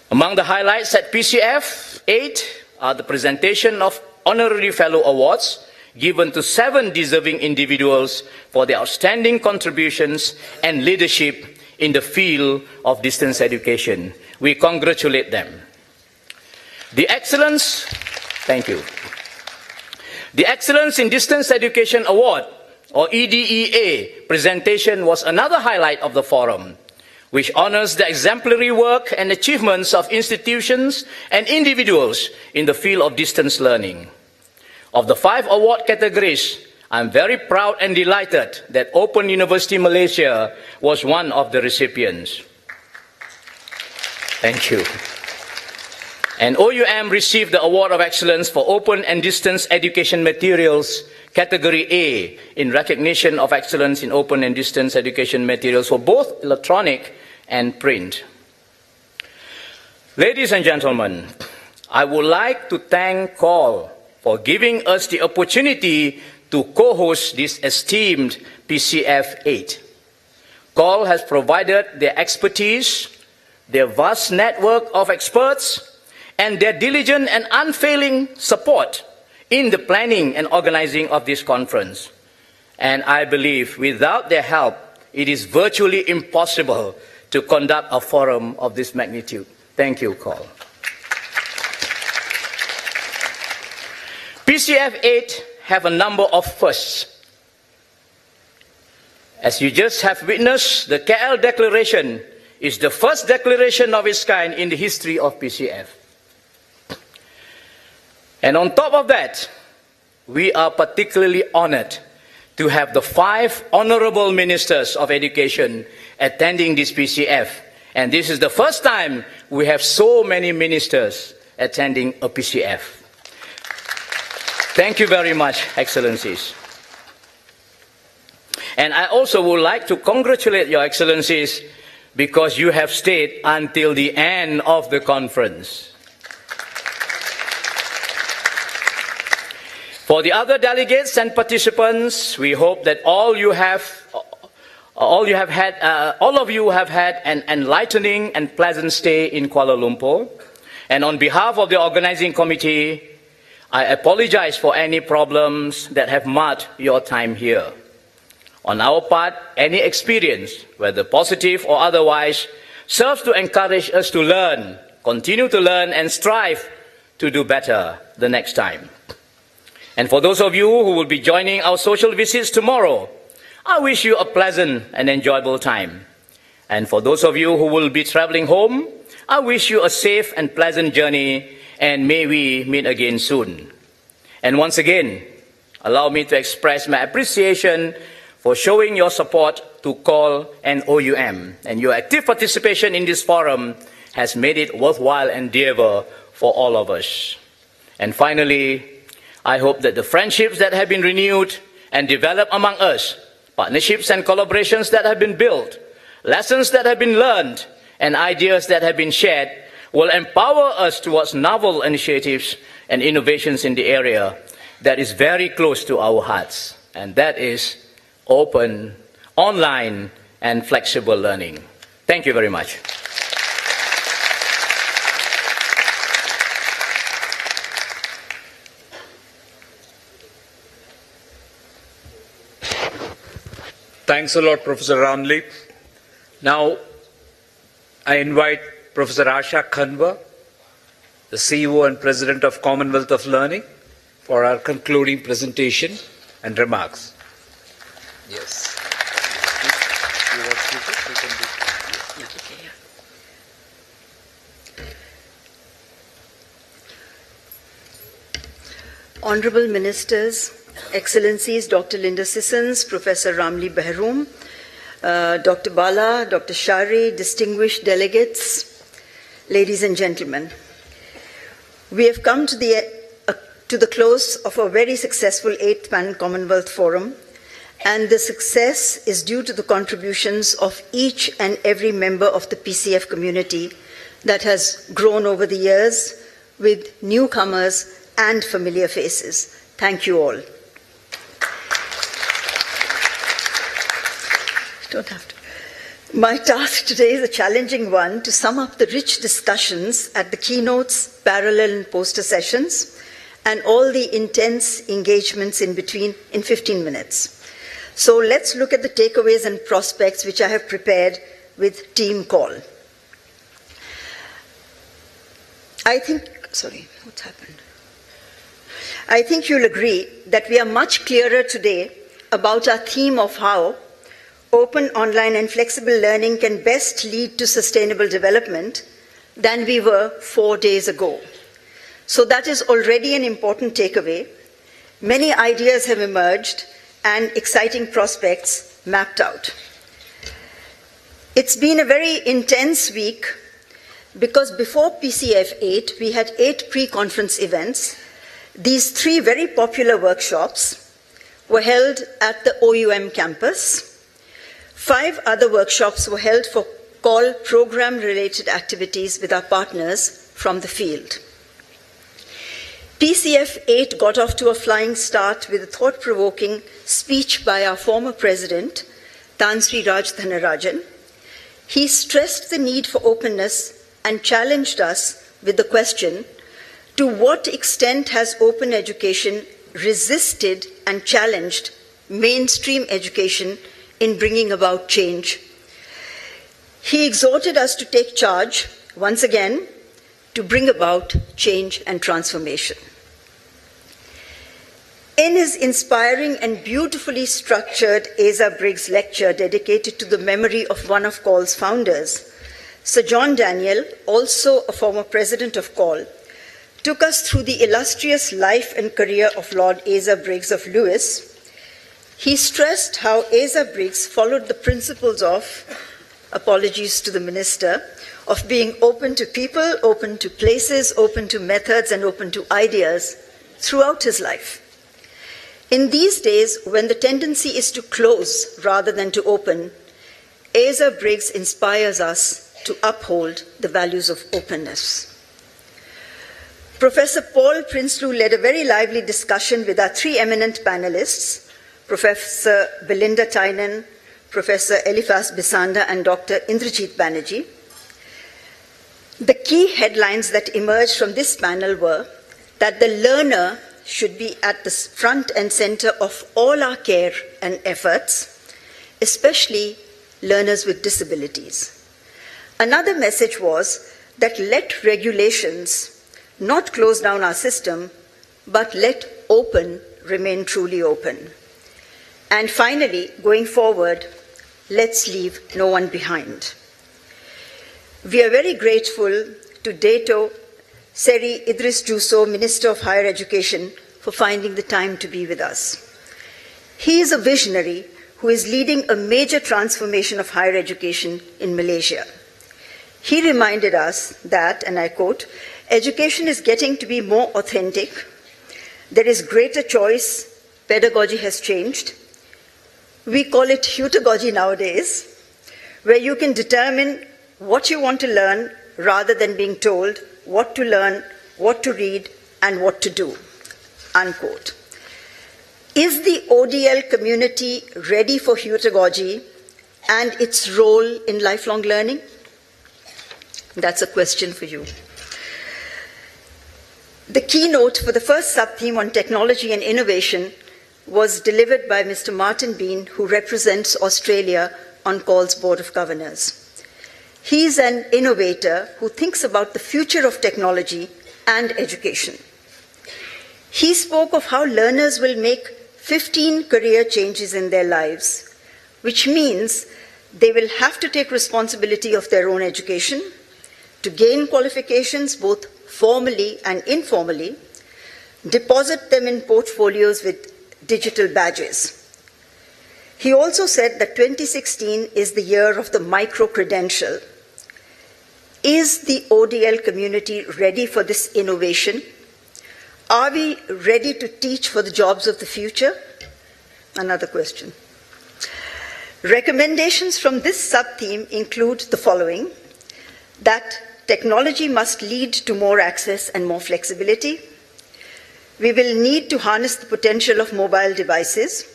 Among the highlights at PCF8 are the presentation of Honorary Fellow Awards given to 7 deserving individuals for their outstanding contributions and leadership in the field of distance education. We congratulate them. The Excellence, thank you. The Excellence in Distance Education Award, or EDEA, presentation was another highlight of the forum, which honors the exemplary work and achievements of institutions and individuals in the field of distance learning. Of the 5 award categories, I'm very proud and delighted that Open University Malaysia was one of the recipients. Thank you. And OUM received the Award of Excellence for Open and Distance Education Materials, Category A, in recognition of excellence in open and distance education materials for both electronic and print. Ladies and gentlemen, I would like to thank CALL for giving us the opportunity to co-host this esteemed PCF8. CALL has provided their expertise, their vast network of experts, and their diligent and unfailing support in the planning and organizing of this conference. And I believe without their help, it is virtually impossible to conduct a forum of this magnitude. Thank you, CALL. PCF8 have a number of firsts. As you just have witnessed, the KL Declaration is the first declaration of its kind in the history of PCF. And on top of that, we are particularly honored to have the 5 honorable ministers of education attending this PCF. And this is the first time we have so many ministers attending a PCF. Thank you very much, Excellencies. And I also would like to congratulate Your Excellencies because you have stayed until the end of the conference. For the other delegates and participants, we hope that all of you have had an enlightening and pleasant stay in Kuala Lumpur. And on behalf of the organizing committee, I apologize for any problems that have marred your time here. On our part, any experience, whether positive or otherwise, serves to encourage us to learn, continue to learn, and strive to do better the next time. And for those of you who will be joining our social visits tomorrow, I wish you a pleasant and enjoyable time. And for those of you who will be traveling home, I wish you a safe and pleasant journey, and may we meet again soon. And once again, allow me to express my appreciation for showing your support to CALL and OUM. And your active participation in this forum has made it worthwhile endeavor for all of us. And finally, I hope that the friendships that have been renewed and developed among us, partnerships and collaborations that have been built, lessons that have been learned, and ideas that have been shared will empower us towards novel initiatives and innovations in the area that is very close to our hearts, and that is open, online, and flexible learning. Thank you very much. Thanks a lot, Professor Ramli. Now, I invite Professor Asha Kanwar, the CEO and President of Commonwealth of Learning, for our concluding presentation and remarks. Yes. Honorable Ministers, Excellencies Dr. Linda Sissons, Professor Ramli Behroom, Dr. Bala, Dr. Shari, distinguished delegates, ladies and gentlemen, we have come to the close of a very successful 8th Pan-Commonwealth Forum, and the success is due to the contributions of each and every member of the PCF community that has grown over the years with newcomers and familiar faces. Thank you all. Don't have to. My task today is a challenging one to sum up the rich discussions at the keynotes, parallel and poster sessions, and all the intense engagements in between in 15 minutes. So let's look at the takeaways and prospects which I have prepared with Team CALL. I think you'll agree that we are much clearer today about our theme of how open, online, and flexible learning can best lead to sustainable development than we were 4 days ago. So that is already an important takeaway. Many ideas have emerged and exciting prospects mapped out. It's been a very intense week because before PCF8, we had 8 pre-conference events. These 3 very popular workshops were held at the OUM campus. 5 other workshops were held for call program-related activities with our partners from the field. PCF8 got off to a flying start with a thought-provoking speech by our former president, Tan Sri Raj Dhanarajan. He stressed the need for openness and challenged us with the question, to what extent has open education resisted and challenged mainstream education in bringing about change? He exhorted us to take charge, once again, to bring about change and transformation. In his inspiring and beautifully structured Asa Briggs lecture dedicated to the memory of one of CALL's founders, Sir John Daniel, also a former president of CALL, took us through the illustrious life and career of Lord Asa Briggs of Lewis. He stressed how Asa Briggs followed the principles of, apologies to the minister, of being open to people, open to places, open to methods, and open to ideas throughout his life. In these days, when the tendency is to close rather than to open, Asa Briggs inspires us to uphold the values of openness. Professor Paul Prinsloo led a very lively discussion with our 3 eminent panelists, Professor Belinda Tynan, Professor Eliphas Bisanda, and Dr. Indrajit Banerjee. The key headlines that emerged from this panel were that the learner should be at the front and center of all our care and efforts, especially learners with disabilities. Another message was that let regulations not close down our system, but let open remain truly open. And finally, going forward, let's leave no one behind. We are very grateful to Dato Seri Idris Juso, Minister of Higher Education, for finding the time to be with us. He is a visionary who is leading a major transformation of higher education in Malaysia. He reminded us that, and I quote, education is getting to be more authentic, there is greater choice, pedagogy has changed. We call it heutagogy nowadays, where you can determine what you want to learn rather than being told what to learn, what to read, and what to do, unquote. Is the ODL community ready for heutagogy and its role in lifelong learning? That's a question for you. The keynote for the first sub-theme on technology and innovation was delivered by Mr. Martin Bean, who represents Australia on CALL's Board of Governors. He's an innovator who thinks about the future of technology and education. He spoke of how learners will make 15 career changes in their lives, which means they will have to take responsibility of their own education, to gain qualifications both formally and informally, deposit them in portfolios with digital badges. He also said that 2016 is the year of the micro-credential. Is the ODL community ready for this innovation? Are we ready to teach for the jobs of the future? Another question. Recommendations from this sub-theme include the following: that technology must lead to more access and more flexibility. We will need to harness the potential of mobile devices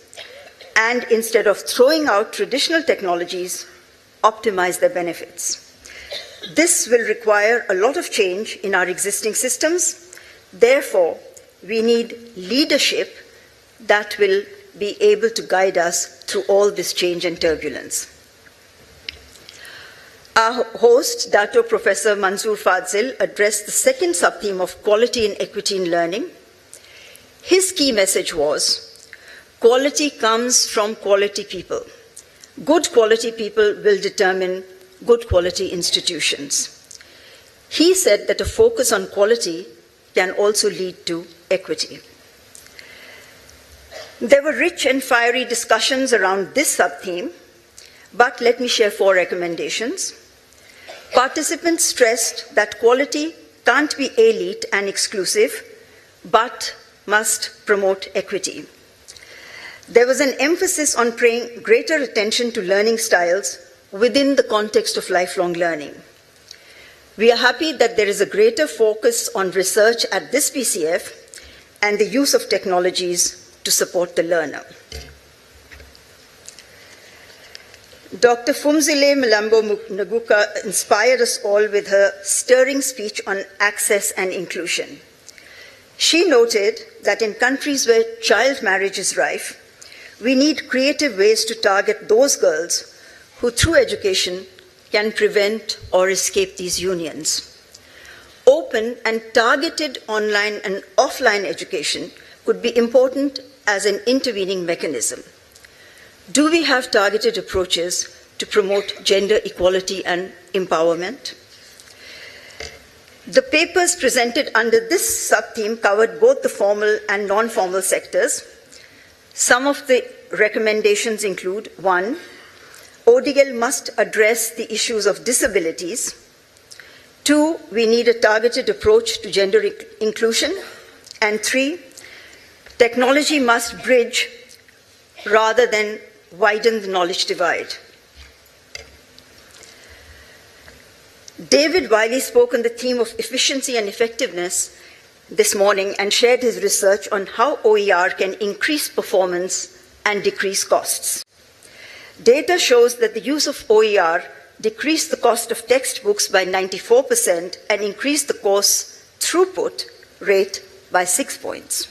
and, instead of throwing out traditional technologies, optimize their benefits. This will require a lot of change in our existing systems. Therefore, we need leadership that will be able to guide us through all this change and turbulence. Our host, Dato Professor Mansor Fadzil, addressed the second sub-theme of quality and equity in learning. His key message was, quality comes from quality people. Good quality people will determine good quality institutions. He said that a focus on quality can also lead to equity. There were rich and fiery discussions around this sub-theme, but let me share 4 recommendations. Participants stressed that quality can't be elite and exclusive, but must promote equity. There was an emphasis on paying greater attention to learning styles within the context of lifelong learning. We are happy that there is a greater focus on research at this PCF and the use of technologies to support the learner. Dr. Fumzile Mlambo Naguka inspired us all with her stirring speech on access and inclusion. She noted that in countries where child marriage is rife, we need creative ways to target those girls who, through education, can prevent or escape these unions. Open and targeted online and offline education could be important as an intervening mechanism. Do we have targeted approaches to promote gender equality and empowerment? The papers presented under this sub-theme covered both the formal and non-formal sectors. Some of the recommendations include: 1, ODL must address the issues of disabilities. 2, we need a targeted approach to gender inclusion. And 3, technology must bridge rather than widen the knowledge divide. David Wiley spoke on the theme of efficiency and effectiveness this morning and shared his research on how OER can increase performance and decrease costs. Data shows that the use of OER decreased the cost of textbooks by 94% and increased the course throughput rate by 6 points.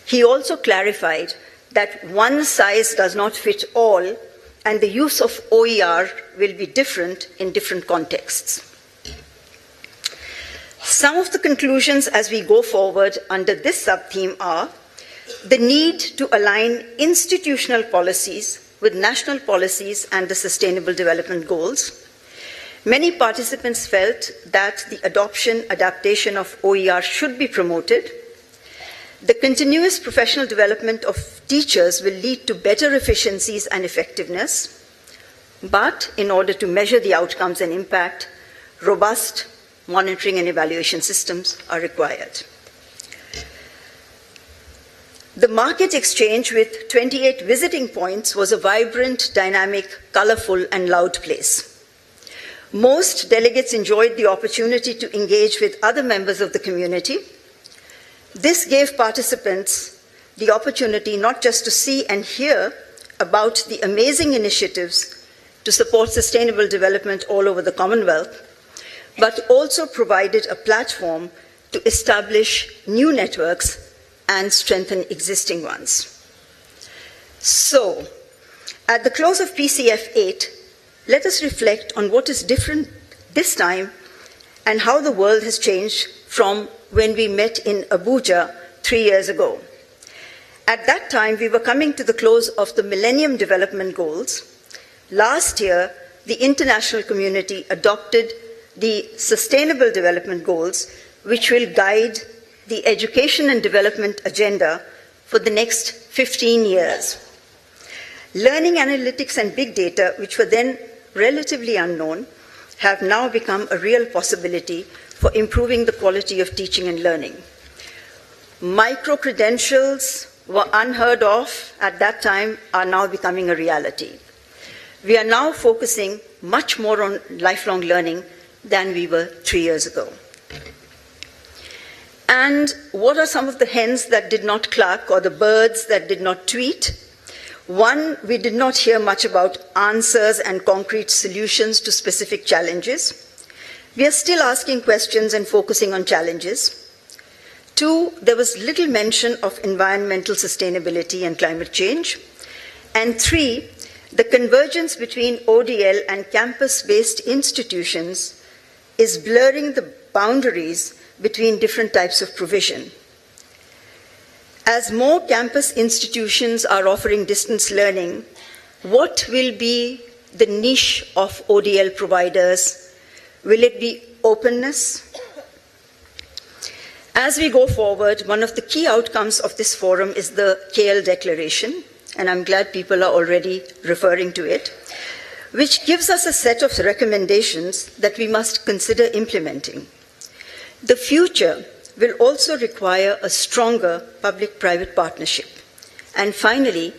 He also clarified that one size does not fit all, and the use of OER will be different in different contexts. Some of the conclusions as we go forward under this sub-theme are: the need to align institutional policies with national policies and the Sustainable Development Goals. Many participants felt that the adaptation of OER should be promoted. The continuous professional development of teachers will lead to better efficiencies and effectiveness, but in order to measure the outcomes and impact, robust monitoring and evaluation systems are required. The market exchange with 28 visiting points was a vibrant, dynamic, colorful, and loud place. Most delegates enjoyed the opportunity to engage with other members of the community. This gave participants the opportunity not just to see and hear about the amazing initiatives to support sustainable development all over the Commonwealth, but also provided a platform to establish new networks and strengthen existing ones. So, at the close of PCF8, let us reflect on what is different this time and how the world has changed from when we met in Abuja 3 years ago. At that time, we were coming to the close of the Millennium Development Goals. Last year, the international community adopted the Sustainable Development Goals, which will guide the education and development agenda for the next 15 years. Learning analytics and big data, which were then relatively unknown, have now become a real possibility for improving the quality of teaching and learning. Micro-credentials were unheard of at that time, are now becoming a reality. We are now focusing much more on lifelong learning than we were 3 years ago. And what are some of the hens that did not cluck or the birds that did not tweet? One, we did not hear much about answers and concrete solutions to specific challenges. We are still asking questions and focusing on challenges. 2, there was little mention of environmental sustainability and climate change. And 3, the convergence between ODL and campus-based institutions is blurring the boundaries between different types of provision. As more campus institutions are offering distance learning, what will be the niche of ODL providers? Will it be openness? As we go forward, one of the key outcomes of this forum is the KL Declaration, and I'm glad people are already referring to it, which gives us a set of recommendations that we must consider implementing. The future will also require a stronger public-private partnership. And finally,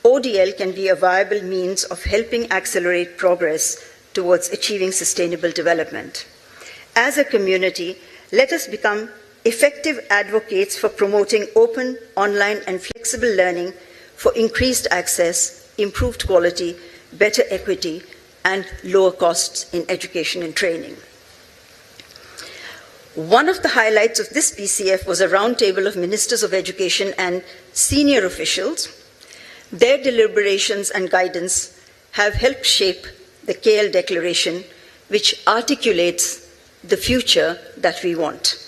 ODL can be a viable means of helping accelerate progress towards achieving sustainable development. As a community, let us become effective advocates for promoting open, online, and flexible learning for increased access, improved quality, better equity, and lower costs in education and training. One of the highlights of this PCF was a roundtable of ministers of education and senior officials. Their deliberations and guidance have helped shape the KL Declaration, which articulates the future that we want.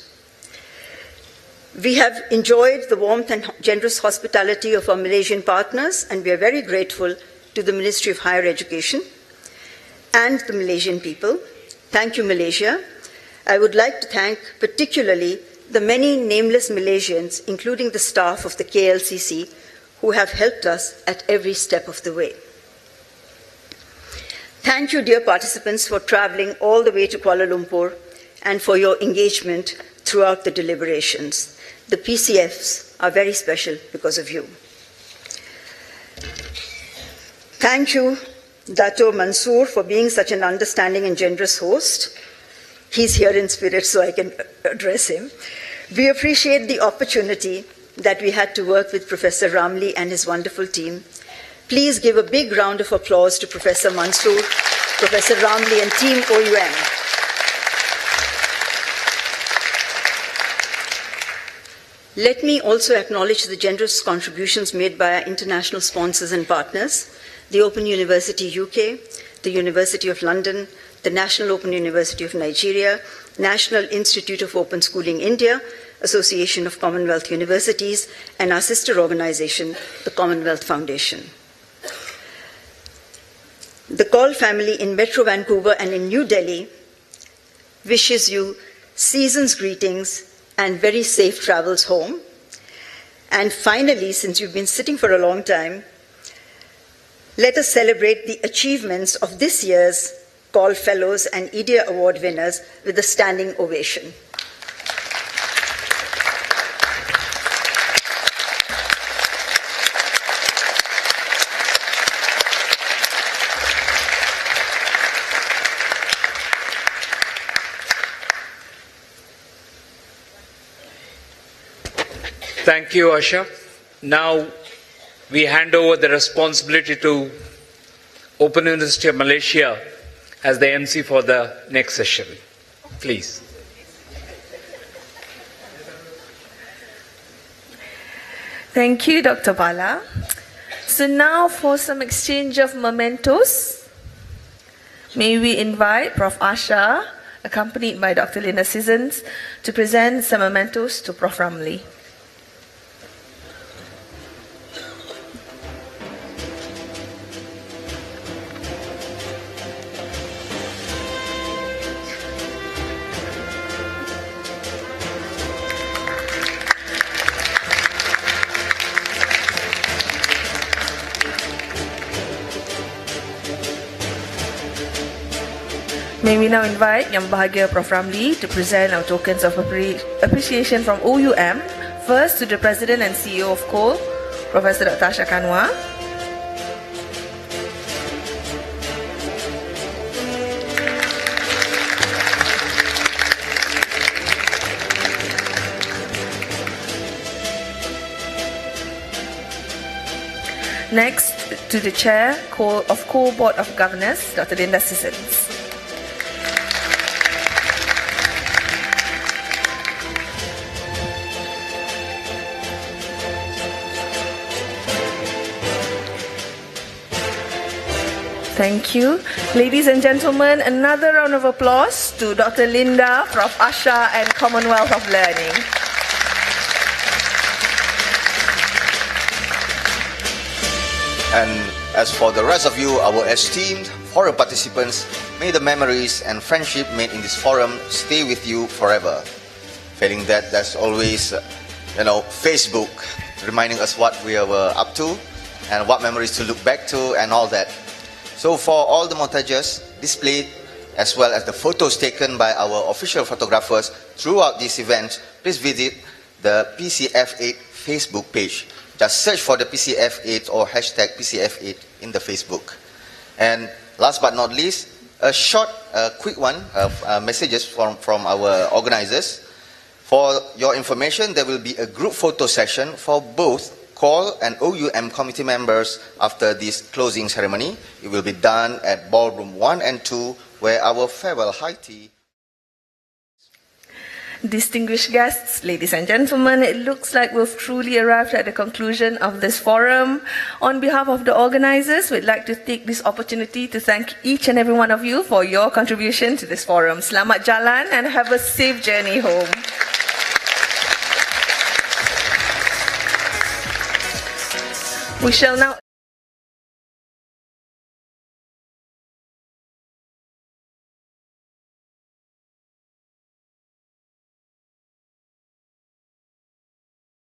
We have enjoyed the warmth and generous hospitality of our Malaysian partners, and we are very grateful to the Ministry of Higher Education and the Malaysian people. Thank you, Malaysia. I would like to thank particularly the many nameless Malaysians, including the staff of the KLCC, who have helped us at every step of the way. Thank you, dear participants, for traveling all the way to Kuala Lumpur and for your engagement throughout the deliberations. The PCFs are very special because of you. Thank you, Dato Mansor, for being such an understanding and generous host. He's here in spirit, so I can address him. We appreciate the opportunity that we had to work with Professor Ramli and his wonderful team. Please give a big round of applause to Professor Mansor, Professor Ramli, and Team OUM. Let me also acknowledge the generous contributions made by our international sponsors and partners, the Open University UK, the University of London, the National Open University of Nigeria, National Institute of Open Schooling India, Association of Commonwealth Universities, and our sister organization, the Commonwealth Foundation. The Kaul family in Metro Vancouver and in New Delhi wishes you season's greetings and very safe travels home. And finally, since you've been sitting for a long time, let us celebrate the achievements of this year's Kaul Fellows and EDIA Award winners with a standing ovation. Thank you, Asha. Now we hand over the responsibility to Open University of Malaysia as the MC for the next session. Please. Thank you, Dr. Bala. So now for some exchange of mementos, may we invite Prof. Asha, accompanied by Dr. Linda Sissons, to present some mementos to Prof. Ramli. May we now invite Yang Bahagia Prof. Ramli to present our tokens of appreciation from OUM, first to the President and CEO of KOL, Professor Dr. Asha Kanwar. Next, to the Chair of KOL Board of Governors, Dr. Linda Sissons. Thank you. Ladies and gentlemen, another round of applause to Dr. Linda, Prof. Asha, and Commonwealth of Learning. And as for the rest of you, our esteemed forum participants, may the memories and friendship made in this forum stay with you forever. Failing that, there's always, Facebook reminding us what we were up to and what memories to look back to and all that. So for all the montages displayed, as well as the photos taken by our official photographers throughout this event, please visit the PCF8 Facebook page. Just search for the PCF8 or hashtag PCF8 in the Facebook. And last but not least, a short, quick one of messages from our organizers. For your information, there will be a group photo session for both COL and OUM committee members after this closing ceremony. It will be done at Ballroom 1 and 2, where our farewell high tea. Distinguished guests, ladies and gentlemen, it looks like we've truly arrived at the conclusion of this forum. On behalf of the organizers, we'd like to take this opportunity to thank each and every one of you for your contribution to this forum. Selamat jalan and have a safe journey home. We shall now